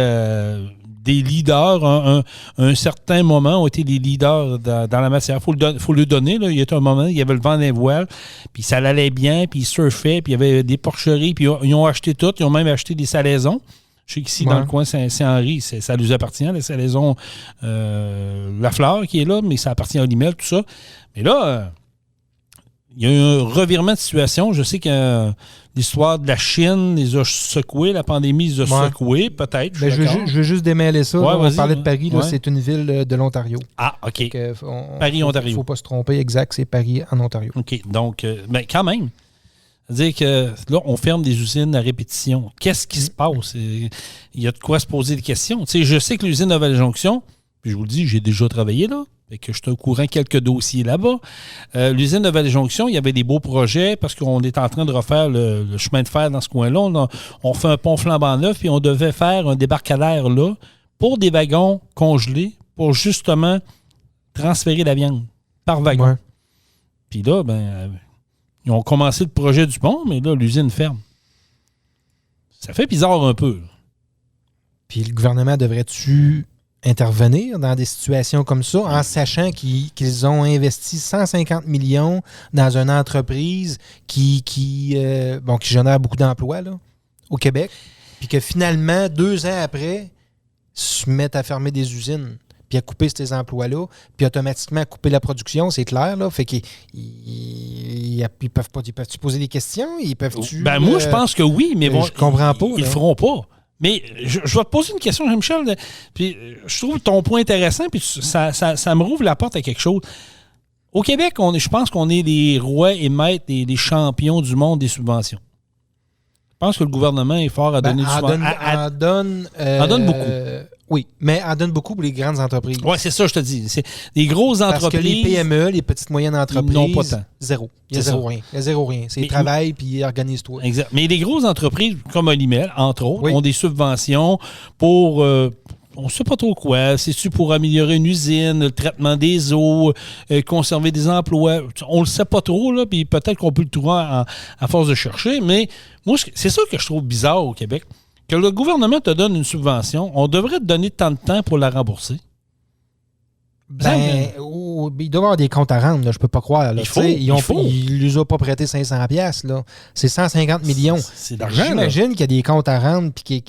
des leaders, un certain moment, ont été des leaders dans la matière. Il faut le donner. Là. Il y a un moment, il y avait le vent dans les voiles, puis ça allait bien, puis ils surfaient, puis il y avait des porcheries, puis ils ont acheté tout. Ils ont même acheté des salaisons. Je sais qu'ici, dans le coin Saint-Henri, ça nous appartient, la salaison Lafleur qui est là, mais ça appartient à Olimel, tout ça. Mais là... il y a eu un revirement de situation. Je sais que l'histoire de la Chine les a secoués, la pandémie les a secoués, peut-être. Je veux juste démêler ça. Ouais, on parlait de Paris, là, c'est une ville de l'Ontario. Ah, OK. Paris-Ontario. Il ne faut pas se tromper, exact, c'est Paris en Ontario. OK, donc, mais quand même. C'est-à-dire que là, on ferme des usines à répétition. Qu'est-ce qui se passe? Il y a de quoi se poser des questions. Tu sais, je sais que l'usine de Vallée-Jonction, puis je vous le dis, j'ai déjà travaillé là. Fait que je suis au courant quelques dossiers là-bas. L'usine de Vallée-Jonction, il y avait des beaux projets parce qu'on est en train de refaire le chemin de fer dans ce coin-là. On fait un pont flambant neuf puis on devait faire un débarcadère là pour des wagons congelés pour justement transférer la viande par wagon. Ouais. Puis là, ils ont commencé le projet du pont, mais là, l'usine ferme. Ça fait bizarre un peu. Là. Puis le gouvernement devrait-tu intervenir dans des situations comme ça en sachant qu'ils ont investi 150 millions dans une entreprise qui génère beaucoup d'emplois là, au Québec, puis que finalement, 2 ans après, se mettent à fermer des usines, puis à couper ces emplois-là, puis automatiquement à couper la production, c'est clair, là. Fait qu'ils peuvent-tu poser des questions? Ils peuvent-tu... moi, je pense que oui, mais bon, je comprends pas. Ils le feront pas. Mais je vais te poser une question, Jean-Michel. Puis je trouve ton point intéressant, puis ça me rouvre la porte à quelque chose. Au Québec, je pense qu'on est les rois et maîtres, les champions du monde des subventions. Je pense que le gouvernement est fort à donner du subvention. En donne beaucoup. Oui, mais en donne beaucoup pour les grandes entreprises. Oui, c'est ça, je te dis. C'est des grosses entreprises. Parce que les PME, les petites moyennes entreprises, n'ont pas tant. Zéro. Il y a zéro rien. C'est travail puis organise-toi. Exact. Mais les grosses entreprises comme Olimel, entre autres, ont des subventions pour on ne sait pas trop quoi. C'est-tu pour améliorer une usine, le traitement des eaux, conserver des emplois? On ne le sait pas trop, là, puis peut-être qu'on peut le trouver à force de chercher, mais moi, c'est ça que je trouve bizarre au Québec. Que le gouvernement te donne une subvention, on devrait te donner tant de temps pour la rembourser. Il doit y avoir des comptes à rendre, là, je peux pas croire. Là. Ils ne lui ont pas prêté 500$. Là. C'est 150 millions. C'est d'argent. J'imagine qu'il y a des comptes à rendre puis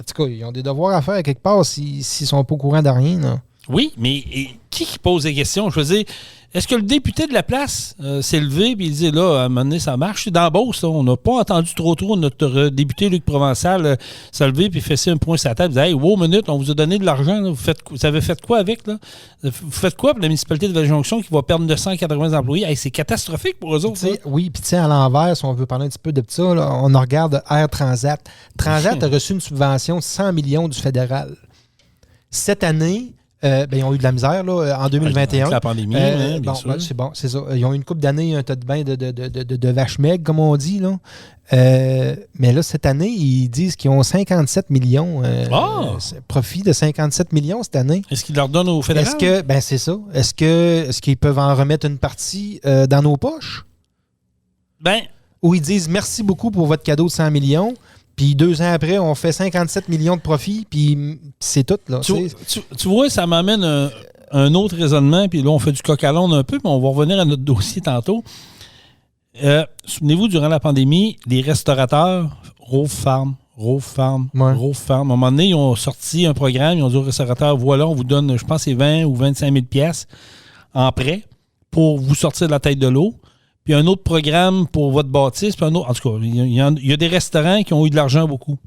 en tout cas, ils ont des devoirs à faire à quelque part s'ils ne sont pas au courant de rien. Là. Oui, mais qui pose des questions? Je veux dire, est-ce que le député de la place s'est levé et il dit, là, à un moment donné, ça marche? C'est dans la Beauce, là, on n'a pas entendu trop notre député Luc Provençal s'est levé et fait un point sur la table. Il dit, hey, wow, minute, on vous a donné de l'argent. Là. Vous avez fait quoi avec? Là? Vous faites quoi pour la municipalité de Vallée-Jonction qui va perdre 980 employés? Hey, c'est catastrophique pour eux autres. Oui, puis à l'envers, si on veut parler un petit peu de ça, là, on regarde Air Transat. Transat a reçu une subvention de 100 millions du fédéral. Cette année, ils ont eu de la misère là, en 2021. Avec la pandémie, bien sûr. C'est bon, c'est ça. Ils ont eu une couple d'années, un tas de bain de vaches maigres, comme on dit. Là. Mais là, cette année, ils disent qu'ils ont 57 millions. Profit de 57 millions cette année. Est-ce qu'ils leur donnent au fédéral? C'est ça. Est-ce qu'ils peuvent en remettre une partie dans nos poches? Ou ils disent merci beaucoup pour votre cadeau de 100 millions. Puis 2 ans après, on fait 57 millions de profits, puis c'est tout. Là. Tu vois, ça m'amène un autre raisonnement, puis là, on fait du coq à l'âne un peu, mais on va revenir à notre dossier tantôt. Souvenez-vous, durant la pandémie, les restaurateurs, Rove Farm, à un moment donné, ils ont sorti un programme, ils ont dit aux restaurateurs, voilà, on vous donne, je pense, c'est 20 ou 25 000 piastres en prêt pour vous sortir de la tête de l'eau. Puis un autre programme pour votre bâtisse, puis un autre. En tout cas, il y a des restaurants qui ont eu de l'argent beaucoup.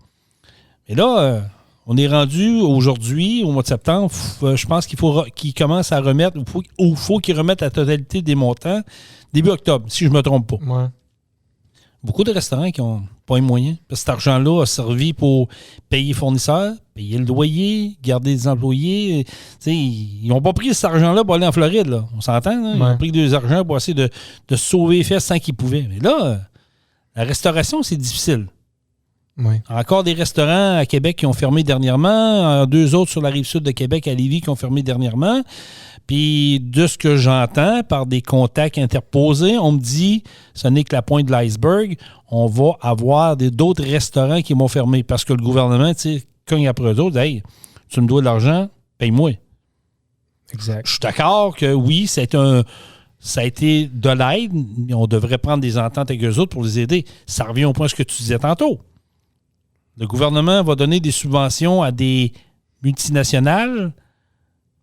Mais là, on est rendu aujourd'hui, au mois de septembre, je pense qu'il faut qu'ils commencent à remettre, ou faut qu'ils remettent la totalité des montants début octobre, si je ne me trompe pas. Ouais. Beaucoup de restaurants qui n'ont pas les moyens. Parce que cet argent-là a servi pour payer les fournisseurs, payer le loyer, garder des employés. Ils n'ont pas pris cet argent-là pour aller en Floride. Là. On s'entend? Là? Ils ont pris des argent pour essayer de sauver les fesses sans qu'ils pouvaient. Mais là, la restauration, c'est difficile. Oui. Encore des restaurants à Québec qui ont fermé dernièrement, 2 autres sur la rive sud de Québec, à Lévis, qui ont fermé dernièrement. Puis, de ce que j'entends par des contacts interposés, on me dit, ce n'est que la pointe de l'iceberg, on va avoir d'autres restaurants qui vont fermer parce que le gouvernement, cogne après eux autres, hey, tu me dois de l'argent, paye-moi. Exact. Je suis d'accord que oui, ça a été de l'aide, mais on devrait prendre des ententes avec eux autres pour les aider. Ça revient au point de ce que tu disais tantôt. Le gouvernement va donner des subventions à des multinationales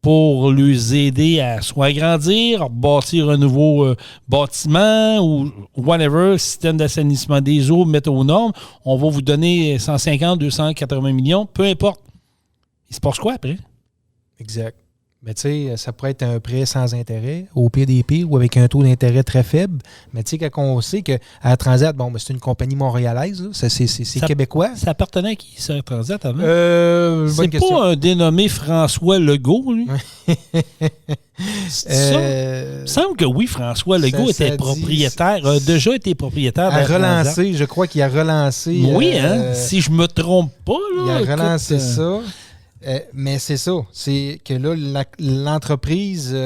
pour les aider à soit agrandir, bâtir un nouveau bâtiment ou whatever, système d'assainissement des eaux, mettre aux normes. On va vous donner 150, 280 millions, peu importe. Il se passe quoi après? Exact. Mais tu sais, ça pourrait être un prêt sans intérêt, au PDP ou avec un taux d'intérêt très faible. Mais tu sais, quand on sait que Air Transat, c'est une compagnie montréalaise, là, c'est québécois. Ça appartenait à qui, ça, Air Transat, avant? C'est pas un dénommé François Legault, lui? Il me semble que oui, François Legault était propriétaire, a déjà été propriétaire d'Air Transat. Je crois qu'il a relancé. Oui, si je me trompe pas. Là, il a relancé ça. Mais c'est ça. C'est que là, l'entreprise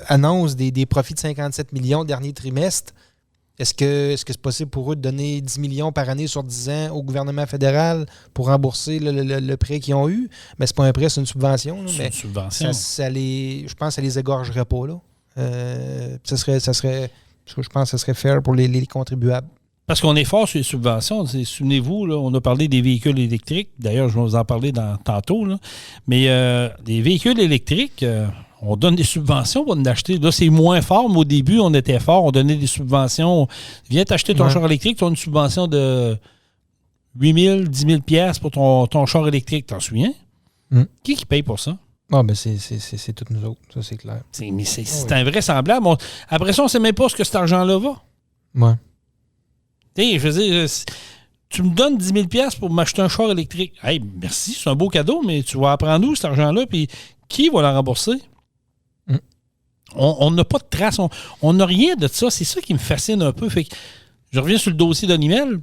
annonce des profits de 57 millions dernier trimestre. Est-ce que c'est possible pour eux de donner 10 millions par année sur 10 ans au gouvernement fédéral pour rembourser le prêt qu'ils ont eu? Mais c'est pas un prêt, c'est une subvention. Là. C'est une subvention. Je pense que ça les égorgerait pas. Là. Je pense que ça serait fair pour les contribuables. Parce qu'on est fort sur les subventions. Souvenez-vous, là, on a parlé des véhicules électriques. D'ailleurs, je vais vous en parler tantôt. Là. Mais des véhicules électriques, on donne des subventions pour en acheter. Là, c'est moins fort, mais au début, on était fort. On donnait des subventions. Viens t'acheter ton char électrique, tu as une subvention de 8 000, 10 000 $ pour ton char électrique. T'en souviens? Qui paye pour ça? Ah, ben c'est toutes nous autres. Ça, c'est clair. C'est invraisemblable. Après ça, on ne sait même pas ce que cet argent-là va. Ouais. Je veux dire, tu me donnes 10 000 $ pour m'acheter un char électrique. Hey, merci, c'est un beau cadeau, mais tu vas apprendre où cet argent-là? Puis qui va la rembourser? On n'a pas de trace. On n'a rien de ça. C'est ça qui me fascine un peu. Fait que je reviens sur le dossier d'Animel.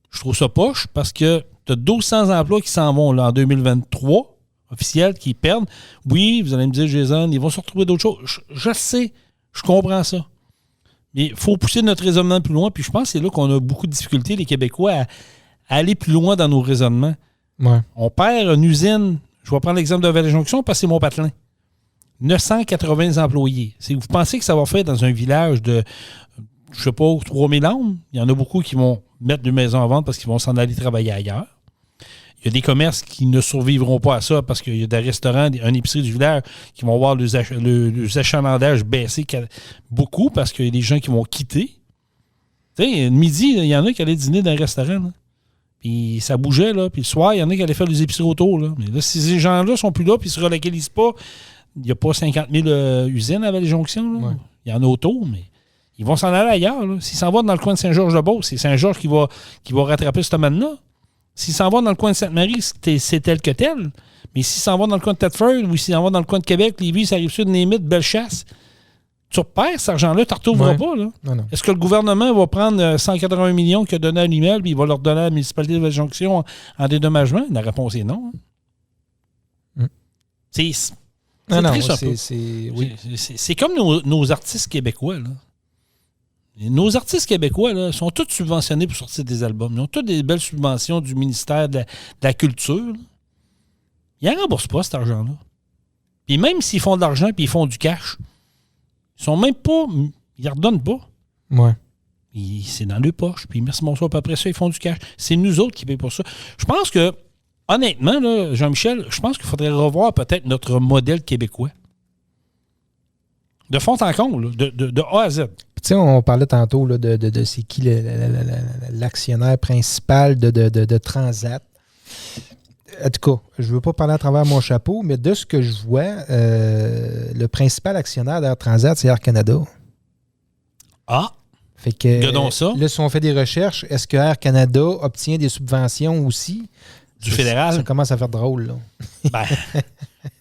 Je trouve ça poche parce que Tu as 1200 emplois qui s'en vont là, en 2023, officiels, qui perdent. Oui, vous allez me dire, Jason, ils vont se retrouver d'autres choses. Je sais, je comprends ça. Mais il faut pousser notre raisonnement plus loin. Puis je pense que c'est là qu'on a beaucoup de difficultés, les Québécois, à aller plus loin dans nos raisonnements. Ouais. On perd une usine. Je vais prendre l'exemple de Vallée-Jonction parce que c'est mon patelin. 980 employés. Vous pensez que ça va faire dans un village de, je sais pas, 3000 âmes? Il y en a beaucoup qui vont mettre des maisons à vendre parce qu'ils vont s'en aller travailler ailleurs. Il y a des commerces qui ne survivront pas à ça parce qu'il y a des restaurants, une épicerie du village qui vont voir les achalandages baisser beaucoup parce qu'il y a des gens qui vont quitter. Tu sais, midi, il y en a qui allaient dîner dans un restaurant. Là. Puis ça bougeait, là. Puis le soir, il y en a qui allaient faire des épiceries autour. Là. Mais là, si ces gens-là sont plus là puis ne se relocalisent pas, il n'y a pas 50 000 usines à Vallée-Jonction. Là. Ouais. Il y en a autour, mais ils vont s'en aller ailleurs. Là. S'ils s'en vont dans le coin de Saint-Georges-de-Beauce, c'est Saint-Georges qui va rattraper ce domaine-là. S'ils s'en vont dans le coin de Sainte-Marie, c'est tel que tel. Mais s'ils s'en vont dans le coin de Thetford ou s'ils s'en vont dans le coin de Québec, Lévis, ça arrive sud, Némite, Bellechasse, tu repères cet argent-là, tu ne retrouveras pas. Là. Non. Est-ce que le gouvernement va prendre 180 millions qu'il a donné à l'immeuble et il va leur donner à la municipalité de Vallée-Jonction en dédommagement? La réponse est non. C'est triste un peu. C'est comme nos artistes québécois. Là. Nos artistes québécois là, sont tous subventionnés pour sortir des albums. Ils ont toutes des belles subventions du ministère de la Culture. Là. Ils n'en remboursent pas, cet argent-là. Puis même s'ils font de l'argent et ils font du cash, ils sont même pas... Ils ne redonnent pas. Ouais. C'est dans leur poche. Puis merci, bonsoir. Puis après ça, ils font du cash. C'est nous autres qui payent pour ça. Je pense que, honnêtement, là, Jean-Michel, je pense qu'il faudrait revoir peut-être notre modèle québécois. De fond en comble, de A à Z. Tu sais, on parlait tantôt là, de c'est qui l'actionnaire principal de Transat. En tout cas, je ne veux pas parler à travers mon chapeau, mais de ce que je vois, le principal actionnaire d'Air Transat, c'est Air Canada. Ah! Fait que, regardons ça. Là, si on fait des recherches, est-ce que Air Canada obtient des subventions aussi? Du fédéral? Ça commence à faire drôle, là. Ben,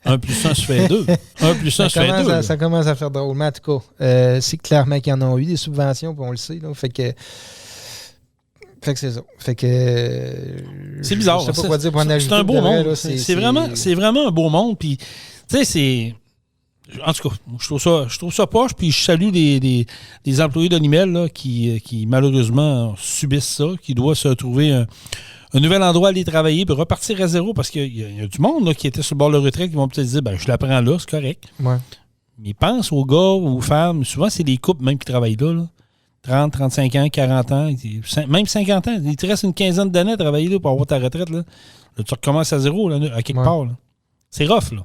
1 plus 1 se fait 2. 1 plus 1 se fait 2. Ça commence à faire drôle. Mais en tout cas, c'est clairement qu'ils en ont eu des subventions, puis on le sait. Là. Fait que c'est ça. Fait que... c'est bizarre. Je sais pas quoi dire pour en ajouter. C'est un beau monde. C'est vraiment un beau monde. Puis, tu sais, c'est... En tout cas, je trouve ça poche, puis je salue les employés de l'IMEL là, qui malheureusement subissent ça, qui doivent se trouver un nouvel endroit à aller travailler puis repartir à zéro parce qu'il y a du monde là, qui était sur le bord de la retraite qui vont peut-être dire je la prends là, c'est correct. Ouais. Mais pense aux gars, aux femmes, souvent c'est des couples même qui travaillent là. 30, 35 ans, 40 ans, même 50 ans. Il te reste une quinzaine d'années à travailler là, pour avoir ta retraite. Là, tu recommences à zéro là, à quelque part. Là. C'est rough, là.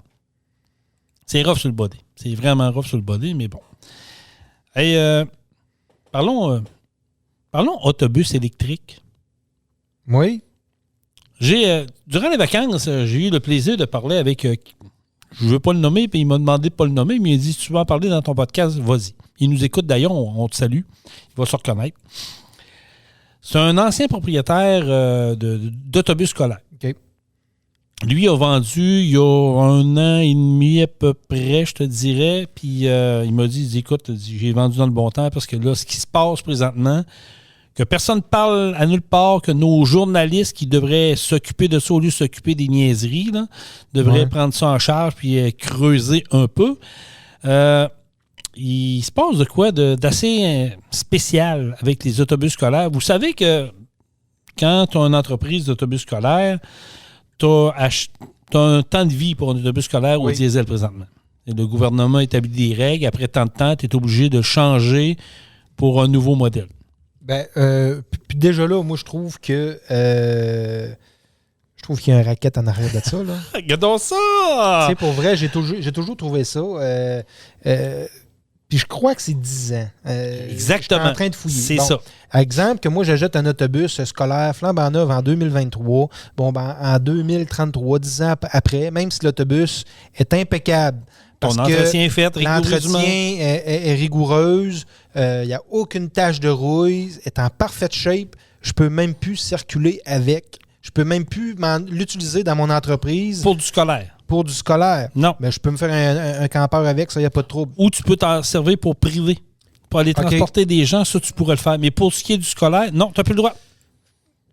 C'est rough sur le body. C'est vraiment rough sur le body, mais bon. Hey, parlons autobus électrique. Oui. Durant les vacances, j'ai eu le plaisir de parler avec... je ne veux pas le nommer, puis il m'a demandé de ne pas le nommer, mais il a dit, si tu veux en parler dans ton podcast, vas-y. Il nous écoute d'ailleurs, on te salue. Il va se reconnaître. C'est un ancien propriétaire d'autobus scolaire. OK. Lui a vendu il y a 1 an et demi à peu près, je te dirais. Puis il m'a dit, écoute, j'ai vendu dans le bon temps parce que là, ce qui se passe présentement, que personne ne parle à nulle part, que nos journalistes qui devraient s'occuper de ça au lieu de s'occuper des niaiseries, là, devraient prendre ça en charge puis creuser un peu. Il se passe de quoi d'assez spécial avec les autobus scolaires. Vous savez que quand tu as une entreprise d'autobus scolaire, tu as un temps de vie pour un autobus scolaire au diesel présentement. Et le gouvernement établit des règles. Après tant de temps, tu es obligé de changer pour un nouveau modèle. Ben, puis déjà là, moi, je trouve que... je trouve qu'il y a un racket en arrière de ça. Là. Regardons ça! Tu sais, pour vrai, j'ai toujours trouvé ça. Puis je crois que c'est 10 ans. Exactement. Je suis en train de fouiller. C'est ça. Exemple, que moi, j'achète un autobus scolaire flambant neuf en 2023. Bon, ben, en 2033, 10 ans après, même si l'autobus est impeccable. Parce ton entretien est fait rigoureusement. L'entretien est rigoureuse. Il n'y a aucune tache de rouille. Est en parfaite shape. Je peux même plus circuler avec. Je peux même plus l'utiliser dans mon entreprise. Pour du scolaire. Pour du scolaire. Non. Mais je peux me faire un campeur avec, ça, il n'y a pas de trouble. Ou tu peux t'en servir pour privé. Pour aller transporter des gens, ça, tu pourrais le faire. Mais pour ce qui est du scolaire, non, tu n'as plus le droit.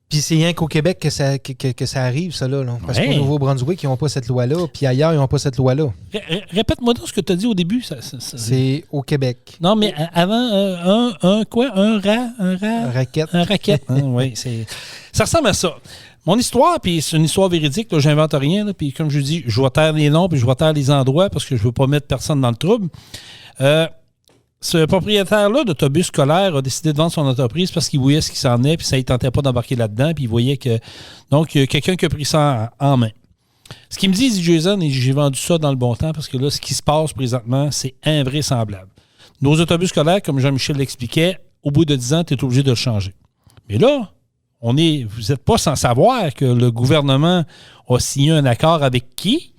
Puis c'est rien qu'au Québec que ça arrive, ça, là. Parce qu'au Nouveau-Brunswick, ils n'ont pas cette loi-là, puis ailleurs, ils n'ont pas cette loi-là. Répète-moi donc ce que tu as dit au début. C'est au Québec. Non, mais avant, un racket. Un racket. Oui, ça ressemble à ça. Mon histoire, puis c'est une histoire véridique, là, j'invente rien, là, puis comme je dis, je vais taire les noms, puis je vais taire les endroits, parce que je ne veux pas mettre personne dans le trouble. Ce propriétaire-là d'autobus scolaire a décidé de vendre son entreprise parce qu'il voyait ce qui s'en est, puis ça ne tentait pas d'embarquer là-dedans, puis il voyait que... Donc, il y a quelqu'un qui a pris ça en main. Ce qu'il me dit Jason, et j'ai vendu ça dans le bon temps, parce que là, ce qui se passe présentement, c'est invraisemblable. Nos autobus scolaires, comme Jean-Michel l'expliquait, au bout de 10 ans, tu es obligé de le changer. Mais là, vous n'êtes pas sans savoir que le gouvernement a signé un accord avec qui?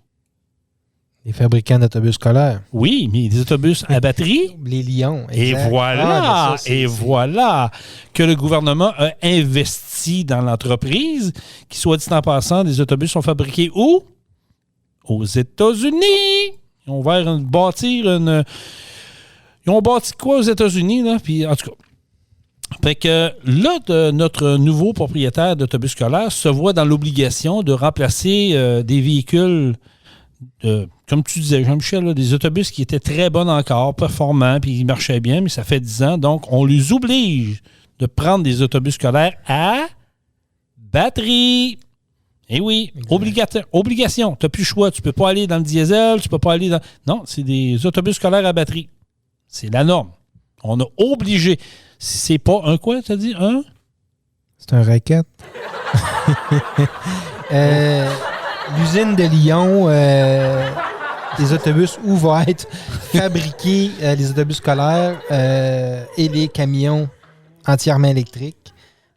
Les fabricants d'autobus scolaires. Oui, mais des autobus à batterie. Les Lions. Exact. Et voilà que le gouvernement a investi dans l'entreprise, qui, soit dit en passant, des autobus sont fabriqués où? Aux États-Unis. Ils ont bâti quoi aux États-Unis, là? Puis, en tout cas. Fait que là, notre nouveau propriétaire d'autobus scolaire se voit dans l'obligation de remplacer des véhicules comme tu disais, Jean-Michel, là, des autobus qui étaient très bons encore, performants, puis ils marchaient bien, mais ça fait 10 ans. Donc, on les oblige de prendre des autobus scolaires à batterie. Eh oui, obligation. Tu n'as plus le choix. Tu ne peux pas aller dans le diesel, tu ne peux pas aller dans... Non, c'est des autobus scolaires à batterie. C'est la norme. On a obligé. Si c'est pas un quoi, tu as dit? Un? C'est un racket. L'usine de Lyon, les autobus où vont être fabriqués les autobus scolaires et les camions entièrement électriques,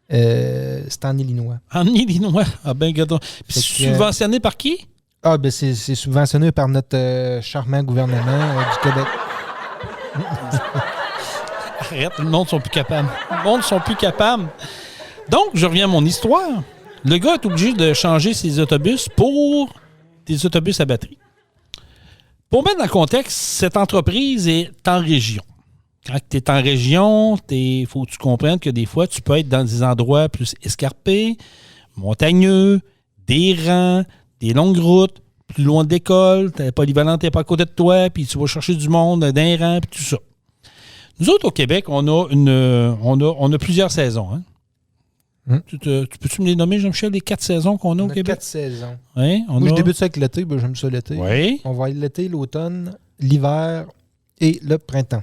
c'est en Illinois. En Illinois? Ah ben, gâteau. Puis subventionné par qui? Ah ben c'est subventionné par notre charmant gouvernement du Québec. Arrête, le monde ne sont plus capables. Donc, je reviens à mon histoire. Le gars est obligé de changer ses autobus pour des autobus à batterie. Pour mettre dans le contexte, cette entreprise est en région. Quand tu es en région, il faut que tu comprennes que des fois, tu peux être dans des endroits plus escarpés, montagneux, des rangs, des longues routes, plus loin de l'école, ta polyvalente n'est pas à côté de toi, puis tu vas chercher du monde d'un rang, puis tout ça. Nous autres, au Québec, on a plusieurs saisons, hein? Tu peux-tu me les nommer, Jean-Michel, les 4 saisons qu'on a au Québec? 4 saisons. Oui, Moi, je débute ça avec l'été. J'aime ça l'été. Oui. On va aller l'été, l'automne, l'hiver et le printemps.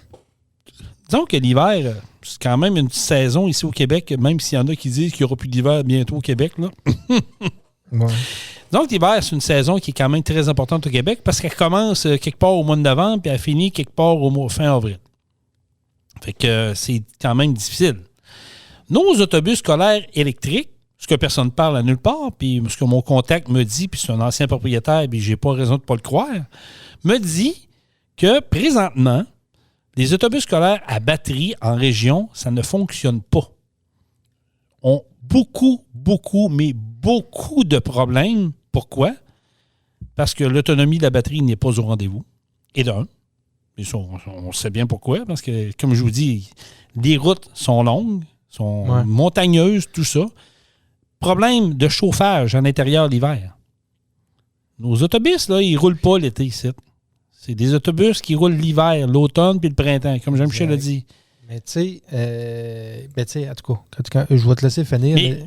Disons que l'hiver, c'est quand même une saison ici au Québec, même s'il y en a qui disent qu'il n'y aura plus d'hiver bientôt au Québec. Là. Ouais. Donc, l'hiver, c'est une saison qui est quand même très importante au Québec parce qu'elle commence quelque part au mois de novembre puis elle finit quelque part fin avril. Fait que c'est quand même difficile. Nos autobus scolaires électriques, ce que personne ne parle à nulle part, puis ce que mon contact me dit, puis c'est un ancien propriétaire, puis j'ai pas raison de ne pas le croire, me dit que présentement, les autobus scolaires à batterie en région, ça ne fonctionne pas. Ont beaucoup de problèmes. Pourquoi? Parce que l'autonomie de la batterie n'est pas au rendez-vous. Et d'un. On sait bien pourquoi, parce que, comme je vous dis, les routes sont longues, sont montagneuses, tout ça. Problème de chauffage à l'intérieur l'hiver. Nos autobus, là, ils ne roulent pas l'été ici. C'est des autobus qui roulent l'hiver, l'automne puis le printemps, comme Jean-Michel a dit. Mais tu sais, en tout cas, je vais te laisser finir. Mais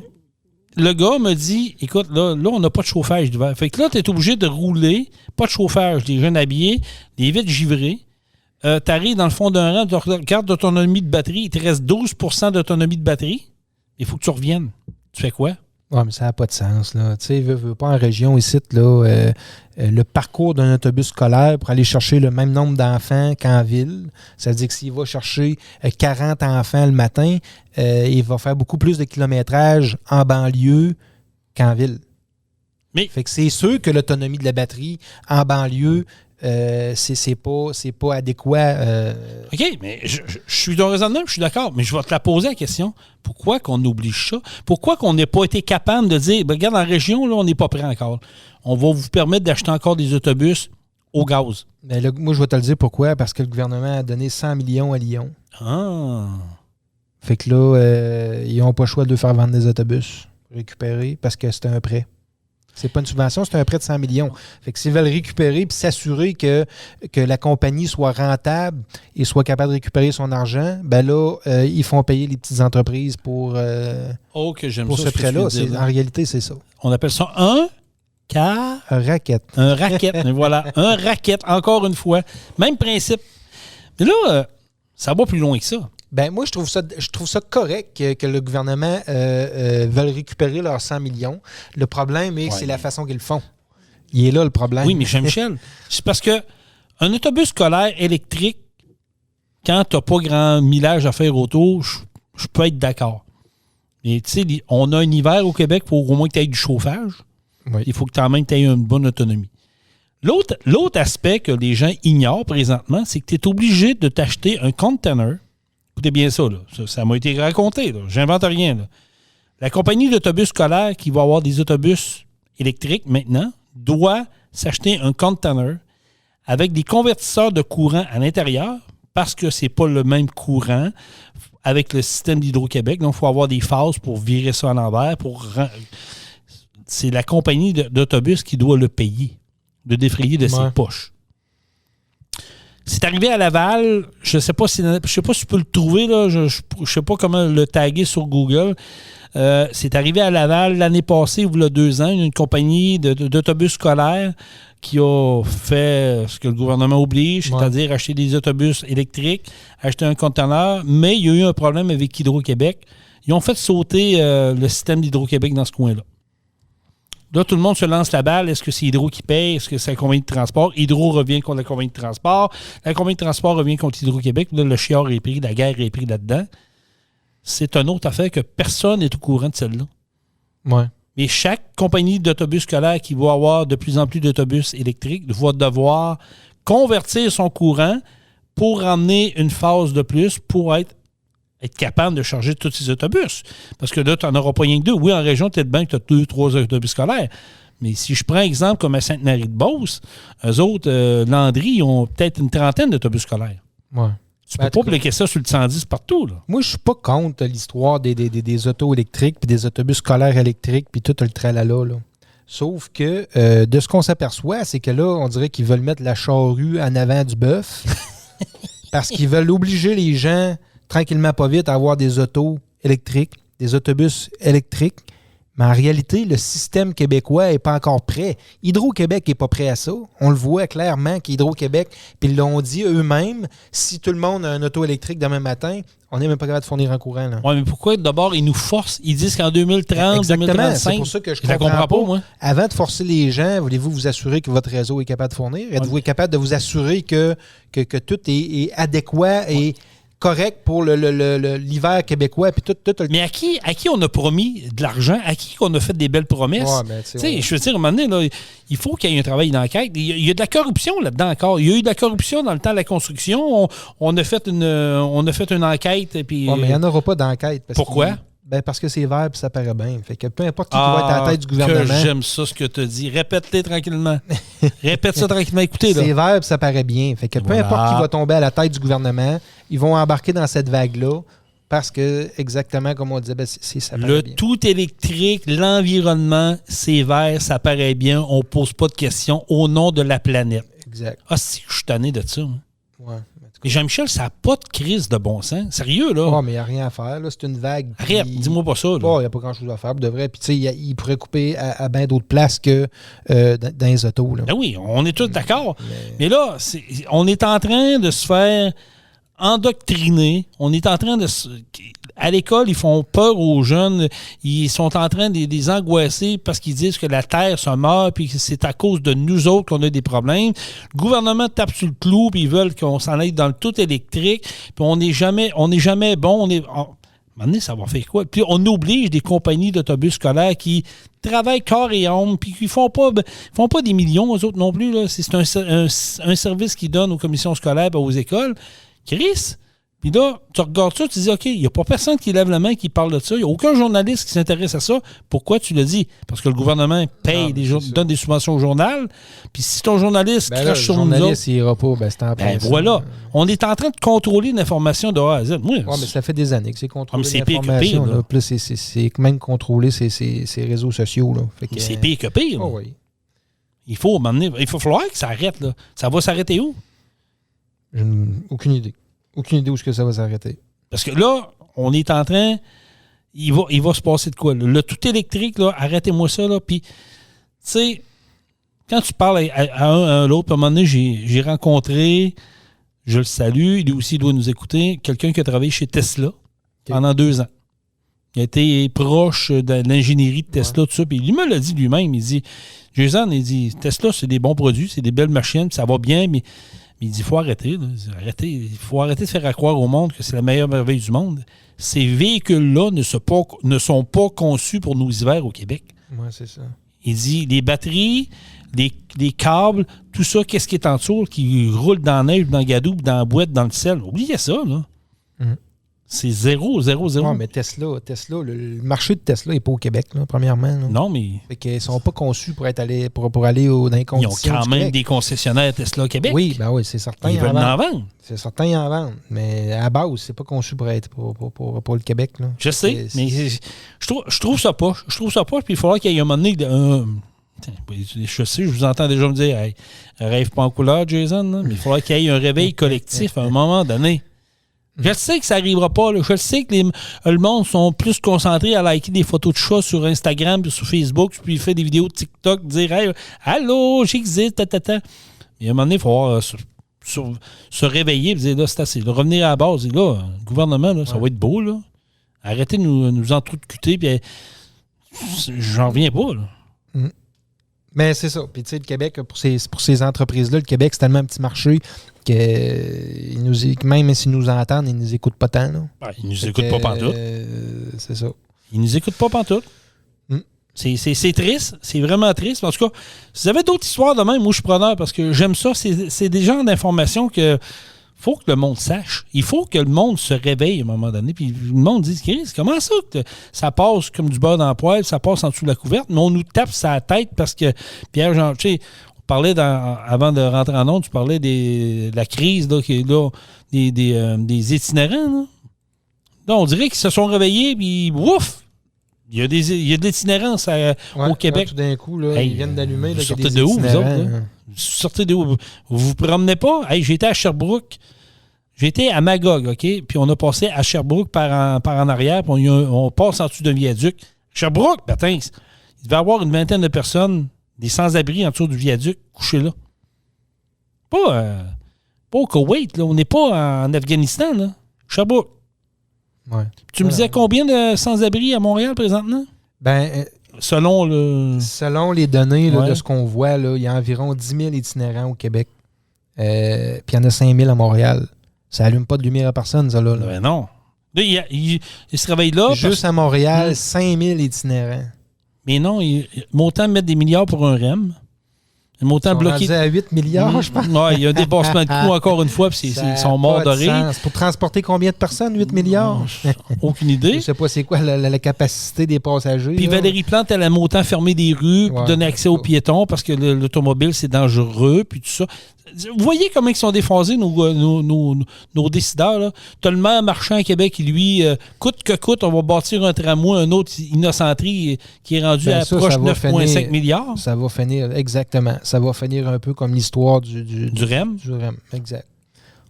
le gars me dit, écoute, là on n'a pas de chauffage d'hiver. Fait que là, tu es obligé de rouler, pas de chauffage, des jeunes habillés, des vitres givrées. Tu arrives dans le fond d'un rang, tu regardes d'autonomie de batterie, il te reste 12 % d'autonomie de batterie. Il faut que tu reviennes. Tu fais quoi? Oui, mais ça n'a pas de sens. Tu sais, veux pas en région ici, là, le parcours d'un autobus scolaire pour aller chercher le même nombre d'enfants qu'en ville. Ça veut dire que s'il va chercher 40 enfants le matin, il va faire beaucoup plus de kilométrage en banlieue qu'en ville. Mais fait que c'est sûr que l'autonomie de la batterie en banlieue, c'est pas adéquat. OK, mais je suis dans le raisonnement, je suis d'accord, mais je vais te la poser la question. Pourquoi qu'on oblige ça? Pourquoi qu'on n'ait pas été capable de dire, ben, regarde, en région, là, on n'est pas prêt encore. On va vous permettre d'acheter encore des autobus au gaz. Ben là, moi, je vais te le dire pourquoi. Parce que le gouvernement a donné 100 millions à Lyon. Ah! Fait que là, ils n'ont pas le choix de faire vendre des autobus. récupérer parce que c'est un prêt. C'est pas une subvention, c'est un prêt de 100 millions. Fait que s'ils veulent récupérer puis s'assurer que la compagnie soit rentable et soit capable de récupérer son argent, ben là, ils font payer les petites entreprises pour ce prêt-là. En réalité, c'est ça. On appelle ça un racket. Un racket, voilà. Un racket, encore une fois. Même principe. Mais là, ça va plus loin que ça. Ben moi, je trouve ça correct que le gouvernement veuille récupérer leurs 100 millions. Le problème est que c'est la façon qu'ils le font. Il est là le problème. Oui, mais Jean-Michel, c'est parce que un autobus scolaire électrique, quand tu n'as pas grand millage à faire autour, je peux être d'accord. Mais tu sais, on a un hiver au Québec pour au moins que tu aies du chauffage. Oui. Il faut que tu aies une bonne autonomie. L'autre aspect que les gens ignorent présentement, c'est que tu es obligé de t'acheter un container. Écoutez bien ça, là. Ça m'a été raconté. Là. J'invente rien. Là. La compagnie d'autobus scolaire qui va avoir des autobus électriques maintenant doit s'acheter un container avec des convertisseurs de courant à l'intérieur parce que c'est pas le même courant avec le système d'Hydro-Québec. Donc, il faut avoir des phases pour virer ça à l'envers. C'est la compagnie d'autobus qui doit le payer, de défrayer de ses poches. C'est arrivé à Laval, je sais pas si tu peux le trouver, là, je sais pas comment le taguer sur Google. C'est arrivé à Laval l'année passée, il y a 2 ans, une compagnie d'autobus scolaires qui a fait ce que le gouvernement oblige, c'est-à-dire acheter des autobus électriques, acheter un conteneur, mais il y a eu un problème avec Hydro-Québec. Ils ont fait sauter le système d'Hydro-Québec dans ce coin-là. Là, tout le monde se lance la balle. Est-ce que c'est Hydro qui paye? Est-ce que c'est la compagnie de transport? Hydro revient contre la compagnie de transport. La compagnie de transport revient contre Hydro-Québec. Là, le chiard est pris, la guerre est prise là-dedans. C'est une autre affaire que personne n'est au courant de celle-là. Ouais. Mais chaque compagnie d'autobus scolaire qui va avoir de plus en plus d'autobus électriques va devoir convertir son courant pour ramener une phase de plus pour être capable de charger tous ces autobus. Parce que là, tu n'en auras pas rien que 2. Oui, en région, peut-être bien que tu as 2-3 autobus scolaires. Mais si je prends exemple comme à Sainte-Marie-de-Beauce, eux autres, Landry, ils ont peut-être une trentaine d'autobus scolaires. Ouais. Tu peux pas bloquer ça sur le 110 partout, là. Moi, je suis pas contre l'histoire des autos électriques puis des autobus scolaires électriques puis tout le tralala, là. Sauf que, de ce qu'on s'aperçoit, c'est que là, on dirait qu'ils veulent mettre la charrue en avant du bœuf parce qu'ils veulent obliger les gens tranquillement pas vite à avoir des autos électriques, des autobus électriques. Mais en réalité, le système québécois n'est pas encore prêt. Hydro-Québec n'est pas prêt à ça. On le voit clairement qu'Hydro-Québec, puis ils l'ont dit eux-mêmes, si tout le monde a un auto électrique demain matin, on n'est même pas capable de fournir en courant. Oui, mais pourquoi d'abord ils nous forcent? Ils disent qu'en 2030, exactement, 2035... c'est pour ça que je comprends pas, moi. Avant de forcer les gens, voulez-vous vous assurer que votre réseau est capable de fournir? Êtes-vous capable de vous assurer que tout est adéquat et correct pour l'hiver québécois puis tout. Mais à qui on a promis de l'argent? À qui on a fait des belles promesses? Je veux dire, à un moment donné, là, il faut qu'il y ait un travail d'enquête. Il y a de la corruption là-dedans encore. Il y a eu de la corruption dans le temps de la construction. On a fait une enquête. Puis, mais il n'y en aura pas d'enquête. Pourquoi? Parce que c'est vert et ça paraît bien. Fait que peu importe qui va être à la tête du gouvernement. Que j'aime ça, ce que tu as dit. Répète-le tranquillement. Répète ça tranquillement. Écoutez, là. C'est vert et ça paraît bien. Fait que peu importe qui va tomber à la tête du gouvernement, ils vont embarquer dans cette vague-là parce que, exactement comme on disait, ça paraît bien. Le tout électrique, l'environnement, c'est vert, ça paraît bien. On ne pose pas de questions au nom de la planète. Exact. Ah, si, je suis tanné de ça. Hein. Ouais. Et Jean-Michel, ça n'a pas de crise de bon sens. Sérieux, là. Oh, mais il n'y a rien à faire. Là. C'est une vague. Arrête, dis-moi pas ça. Il n'y a pas grand-chose à faire. Pour de vrai. Puis, tu sais, il pourrait couper à bien d'autres places que dans les autos. Là. Ben oui, on est tous d'accord. Mais là, on est en train de se faire endoctriner. On est en train de... À l'école, ils font peur aux jeunes. Ils sont en train de les angoisser parce qu'ils disent que la Terre se meurt puis que c'est à cause de nous autres qu'on a des problèmes. Le gouvernement tape sur le clou puis ils veulent qu'on s'en aille dans le tout électrique. Puis on n'est jamais bon. À un moment donné, ça va faire quoi? Puis on oblige des compagnies d'autobus scolaires qui travaillent corps et âme puis qui font pas des millions, eux autres non plus. Là. C'est un service qu'ils donnent aux commissions scolaires et aux écoles. Chris... Puis là, tu regardes ça, tu dis, OK, il n'y a pas personne qui lève la main qui parle de ça. Il n'y a aucun journaliste qui s'intéresse à ça. Pourquoi tu le dis? Parce que le gouvernement paye, donne des subventions au journal. Puis si ton journaliste crache sur nous autres... Le journaliste, il n'ira pas, c'est en place. Voilà. On est en train de contrôler l'information de A à Z. Oui, mais ça fait des années que c'est contrôlé. C'est pire que pire. Là. Plus c'est même contrôler ces réseaux sociaux. Là. C'est pire que pire. Oh, oui. Il faut falloir que ça arrête. Là. Ça va s'arrêter où? Aucune idée. Aucune idée où est-ce que ça va s'arrêter. Parce que là, on est en train... Il va se passer de quoi? Là? Le tout électrique, là, arrêtez-moi ça. Là. Puis, tu sais, quand tu parles à un l'autre, à un moment donné, j'ai rencontré, je le salue, lui aussi doit nous écouter, quelqu'un qui a travaillé chez Tesla pendant 2 ans. Il a été proche de l'ingénierie de Tesla, tout ça. Puis, il me l'a dit lui-même. Il dit, Jason, il dit, Tesla, c'est des bons produits, c'est des belles machines, ça va bien, mais il dit, il faut arrêter. Il faut arrêter de faire croire au monde que c'est la meilleure merveille du monde. Ces véhicules-là ne sont pas conçus pour nos hivers au Québec. Oui, c'est ça. Il dit, les batteries, les câbles, tout ça, qu'est-ce qui est en dessous, qui roule dans la neige, dans le gadou, dans la boîte, dans le ciel. Oubliez ça, là. C'est 0. Non, mais Tesla, le marché de Tesla n'est pas au Québec, là, premièrement. Là. Non, mais... Fait qu'ils ne sont pas conçus pour aller dans les conditions. Ils ont quand même des concessionnaires Tesla au Québec. Oui, ben oui, c'est certain. Ils veulent en vendre. C'est certain, ils en vendent. Mais à la base, c'est pas conçu pour être pour le Québec. Là. Je sais, mais je trouve ça poche. Je trouve ça poche, puis il faudra qu'il y ait un moment donné... je sais, je vous entends déjà me dire hey, rêve pas en couleur, Jason, là, mais il faudra qu'il y ait un réveil collectif à un moment donné. Je sais que ça n'arrivera pas. Là. Je sais que le monde sont plus concentrés à liker des photos de chats sur Instagram puis sur Facebook, puis faire des vidéos de TikTok, dire hey, allô, j'existe, tatata. Mais à un moment donné, il faut se réveiller et dire là, c'est assez. Là, revenir à la base. Et là, le gouvernement, là, ça va être beau. Là. Arrêtez de nous entrecuter. Puis j'en reviens pas. Là. Mais c'est ça. Puis tu sais, le Québec, pour ces entreprises-là, le Québec, c'est tellement un petit marché que même s'ils nous entendent, ils ne nous écoutent pas tant. Là. Ils nous écoutent pas pantoute. C'est ça. Ils nous écoutent pas pantoute. C'est triste. C'est vraiment triste. En tout cas, si vous avez d'autres histoires de même, moi, je suis preneur parce que j'aime ça. C'est des genres d'informations que faut que le monde sache. Il faut que le monde se réveille à un moment donné. Puis le monde dit, Chris, comment ça que ça passe comme du beurre dans la poêle, ça passe en dessous de la couverte, mais on nous tape sa tête parce que Pierre-Jean, tu sais, on parlait avant de rentrer en ondes, tu parlais de la crise là, qui est là, des itinérants. Là. Là, on dirait qu'ils se sont réveillés, puis ouf! Il y a de l'itinérance au Québec. Là, tout d'un coup, là, ils viennent d'allumer. Vous sortez de où, vous autres? Là? Vous sortez de où? Vous vous promenez pas? Hey, j'étais à Sherbrooke. J'étais à Magog, OK? Puis on a passé à Sherbrooke par en arrière, puis on passe en dessous d'un viaduc. Sherbrooke, il devait y avoir une vingtaine de personnes, des sans-abri en dessous du viaduc, couchés là. Pas au Koweït, là. On n'est pas en Afghanistan, là. Sherbrooke. Ouais. Tu me disais combien de sans-abri à Montréal présentement? Selon les données là, de ce qu'on voit, là, il y a environ 10 000 itinérants au Québec. Puis il y en a 5 000 à Montréal. Ça allume pas de lumière à personne, ça. Là. Ben non. Là, il se réveille là. Juste à Montréal, 5 000 itinérants. Mais non, il m'autant mettre des milliards pour un REM. Il m'autant bloqué. À 8 milliards, je pense. Ouais, il y a un dépassement de coût encore une fois, puis ils sont morts de rire. C'est pour transporter combien de personnes, 8 milliards? Aucune idée. Je sais pas c'est quoi la capacité des passagers. Puis Valérie Plante, elle aime autant fermer des rues, puis donner accès aux piétons, parce que l'automobile, c'est dangereux, puis tout ça. Vous voyez comment ils sont déphasés, nos décideurs. Tu as le maire marchand à Québec qui, lui, coûte que coûte, on va bâtir un tramway, un autre innocenterie qui est rendu à proche de 9,5 milliards. Ça va finir, exactement. Ça va finir un peu comme l'histoire du REM. Du REM, exact.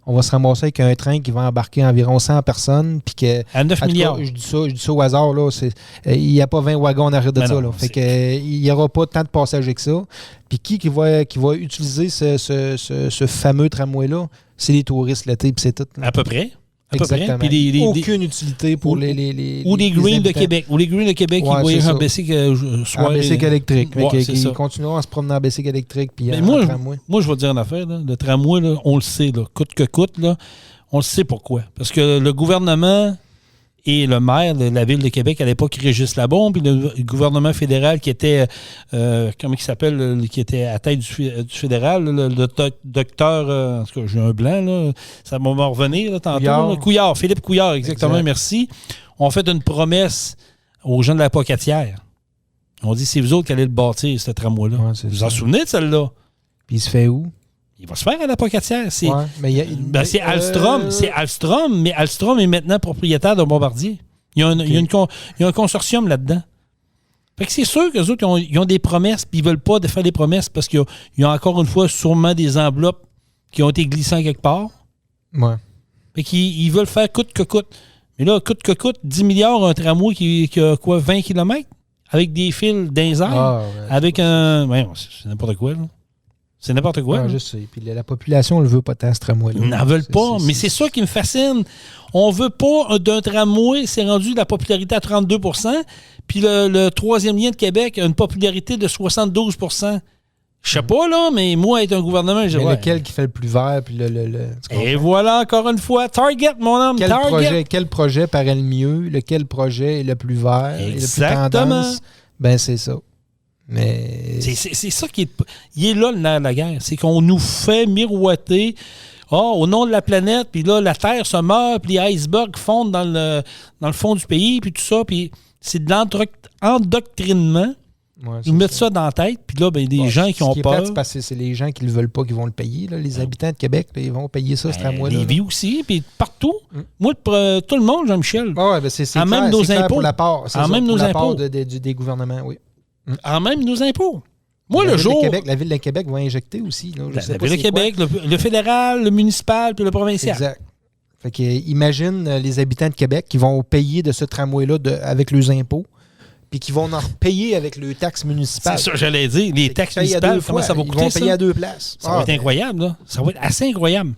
On va se ramasser avec un train qui va embarquer environ 100 personnes. Puis que, à 9 milliards. Cas, je dis ça au hasard. Il n'y a pas 20 wagons en arrière de ça. Là. Fait que, il n'y aura pas tant de passagers que ça. Puis qui va utiliser ce fameux tramway-là? C'est les touristes l'été, puis c'est tout. Là. À peu près. Exactement. Puis aucune utilité pour les ou les Greens de Québec. Ou les Greens de Québec qui voyagent en bicycle en bicycle électrique. Ils continueront à se promener en bicycle électrique puis tramway. Moi, je vais te dire une affaire. Là. Le tramway, là, on le sait. Là, coûte que coûte. Là, on le sait pourquoi. Parce que le gouvernement et le maire de la Ville de Québec à l'époque, Régis Labombe, puis le gouvernement fédéral qui était, comment il s'appelle, qui était à tête du fédéral, le docteur, en tout cas, j'ai un blanc, là, ça va me revenir là, tantôt. Couillard, Philippe Couillard, exactement, merci. On fait une promesse aux gens de la Pocatière. On dit, c'est vous autres qui allez le bâtir, ce tramway-là. Ouais, vous vous en souvenez de celle-là? Puis il se fait où? Il va se faire à la Pocatière. C'est, c'est Alstom. C'est Alstom, mais Alstom est maintenant propriétaire de Bombardier. Il y a un consortium là-dedans. Fait que c'est sûr qu'eux autres, ils ont des promesses, puis ils ne veulent pas faire des promesses parce qu'il y a encore une fois sûrement des enveloppes qui ont été glissées quelque part. Ouais. Fait qu'ils veulent faire coûte que coûte. Mais là, coûte que coûte, 10 milliards, un tramway qui a quoi, 20 km? Avec des fils dans les airs, avec un... Ouais, c'est n'importe quoi, là. C'est n'importe quoi. Ouais, je sais. Puis la population ne le veut pas tant, ce tramway-là. Ils n'en veulent pas, mais c'est ça qui me fascine. On ne veut pas d'un tramway, c'est rendu la popularité à 32 %, puis le troisième lien de Québec a une popularité de 72 %. Je sais pas, là, mais moi, être un gouvernement, je dis... lequel qui fait le plus vert, puis Et voilà, encore une fois, Target, mon homme, Target. Quel projet paraît le mieux, lequel projet est le plus vert, et le plus tendance, ben c'est ça. Mais... C'est ça qui est... Il est là, le nerf de la guerre. C'est qu'on nous fait miroiter... au nom de la planète, puis là, la Terre se meurt, puis les icebergs fondent dans le fond du pays, puis tout ça, puis c'est de l'endoctrinement. Ouais, ils mettent ça dans la tête, puis là, ben, des gens qui ont peur. C'est parce que c'est les gens qui ne le veulent pas qui vont le payer. Là. Les habitants de Québec, là, ils vont payer ça, c'est à moi. Les vies aussi, puis partout. Moi, tout le monde, Jean-Michel. Ouais, ben c'est en clair, même nos impôts. Pour la part, en même nos impôts. Des gouvernements, oui. En même nos impôts. Moi, la Ville de Québec va injecter aussi. Là, la Ville de Québec, le fédéral, le municipal, puis le provincial. Exact. Fait que, imagine les habitants de Québec qui vont payer de ce tramway-là avec leurs impôts, puis qui vont en payer avec les taxes municipales. C'est ça, j'allais dire. Les taxes municipales, comment ça va coûter? Ils vont payer à deux places. Ça va être incroyable, là. Ça va être assez incroyable.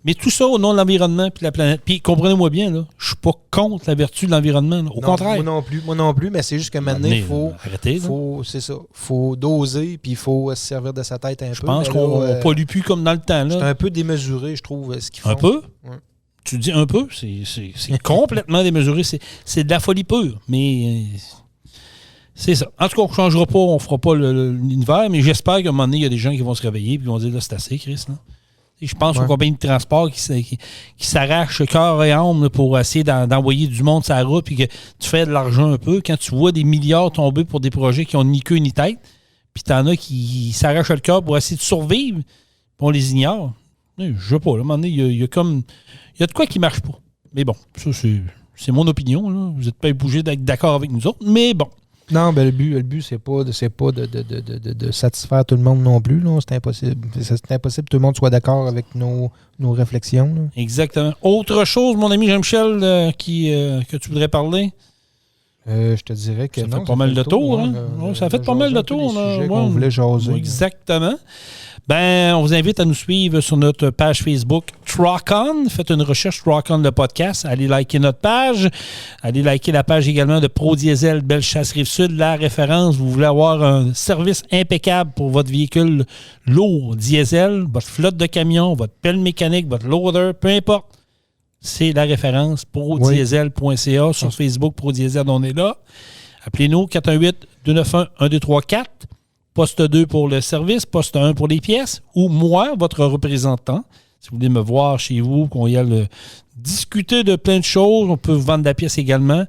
Mais tout ça au nom de l'environnement et de la planète. Puis comprenez-moi bien, là, je suis pas contre la vertu de l'environnement. Au contraire. Moi non plus, mais c'est juste que maintenant, il faut... Arrêter, c'est ça. Il faut doser, puis il faut se servir de sa tête un peu. Je pense qu'on ne pollue plus comme dans le temps. Là. C'est un peu démesuré, je trouve, ce qu'ils font. Un peu? Ouais. Tu dis un peu? C'est complètement démesuré. C'est de la folie pure. Mais... c'est ça. En tout cas, on ne changera pas, on ne fera pas l'univers, mais j'espère qu'à un moment donné, il y a des gens qui vont se réveiller et qui vont dire, là, c'est assez, Chris. Là. Je pense aux compagnies de transport qui s'arrachent cœur et âme pour essayer d'envoyer du monde sur la route et que tu fais de l'argent un peu. Quand tu vois des milliards tomber pour des projets qui n'ont ni queue ni tête, puis t'en as qui s'arrachent le cœur pour essayer de survivre, puis on les ignore. Je ne sais pas. Là, à un moment donné, il y a de quoi qui ne marche pas. Mais bon, ça, c'est mon opinion. Là. Vous n'êtes pas obligés d'être d'accord avec nous autres, mais bon. Non, ben le but, c'est pas de satisfaire tout le monde non plus. Là. C'est impossible. C'est impossible que tout le monde soit d'accord avec nos réflexions. Là. Exactement. Autre chose, mon ami Jean-Michel, que tu voudrais parler? Je te dirais que ça fait pas mal de tours. Hein? Ça fait pas mal de tours. On voulait jaser. Exactement. Ben, on vous invite à nous suivre sur notre page Facebook Truck-On. Faites une recherche Truck-On le podcast. Allez liker notre page. Allez liker la page également de Pro Diesel Bellechasse Rive-Sud. La référence, vous voulez avoir un service impeccable pour votre véhicule lourd diesel, votre flotte de camions, votre pelle mécanique, votre loader, peu importe. C'est la référence prodiesel.ca sur Facebook. Pro Diesel, on est là. Appelez-nous 418-291-1234. Poste 2 pour le service, poste 1 pour les pièces, ou moi, votre représentant. Si vous voulez me voir chez vous, qu'on y aille discuter de plein de choses, on peut vous vendre la pièce également.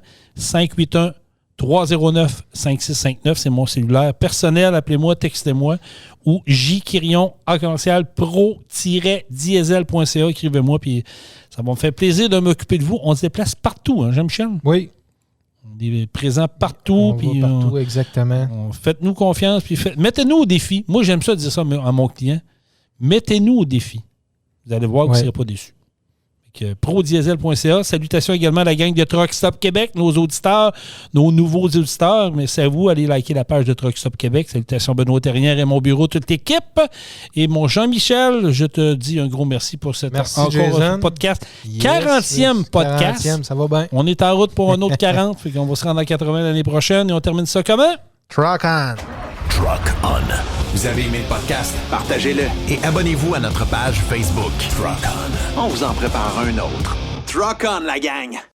581-309-5659, c'est mon cellulaire personnel. Appelez-moi, textez-moi. Ou jquirion, pro-diesel.ca, écrivez-moi, puis ça va me faire plaisir de m'occuper de vous. On se déplace partout, hein, Jean-Michel? Oui. On est présent partout. On va partout, exactement. Faites-nous confiance. Puis mettez-nous au défi. Moi, j'aime ça dire ça à mon client. Mettez-nous au défi. Vous allez voir que vous ne serez pas déçus. Prodiesel.ca. Salutations également à la gang de Truck Stop Québec, nos auditeurs, nos nouveaux auditeurs. Merci à vous. Allez liker la page de Truck Stop Québec. Salutations Benoît Terrien et mon bureau, toute l'équipe. Et mon Jean-Michel, je te dis un gros merci pour cet podcast. 40e podcast. 40e, ça va bien. On est en route pour un autre 40. Fait qu'on va se rendre à 80 l'année prochaine. Et on termine ça comment? Truck On. Truck On. Vous avez aimé le podcast? Partagez-le et abonnez-vous à notre page Facebook. Truck On. On vous en prépare un autre. Truck On, la gang!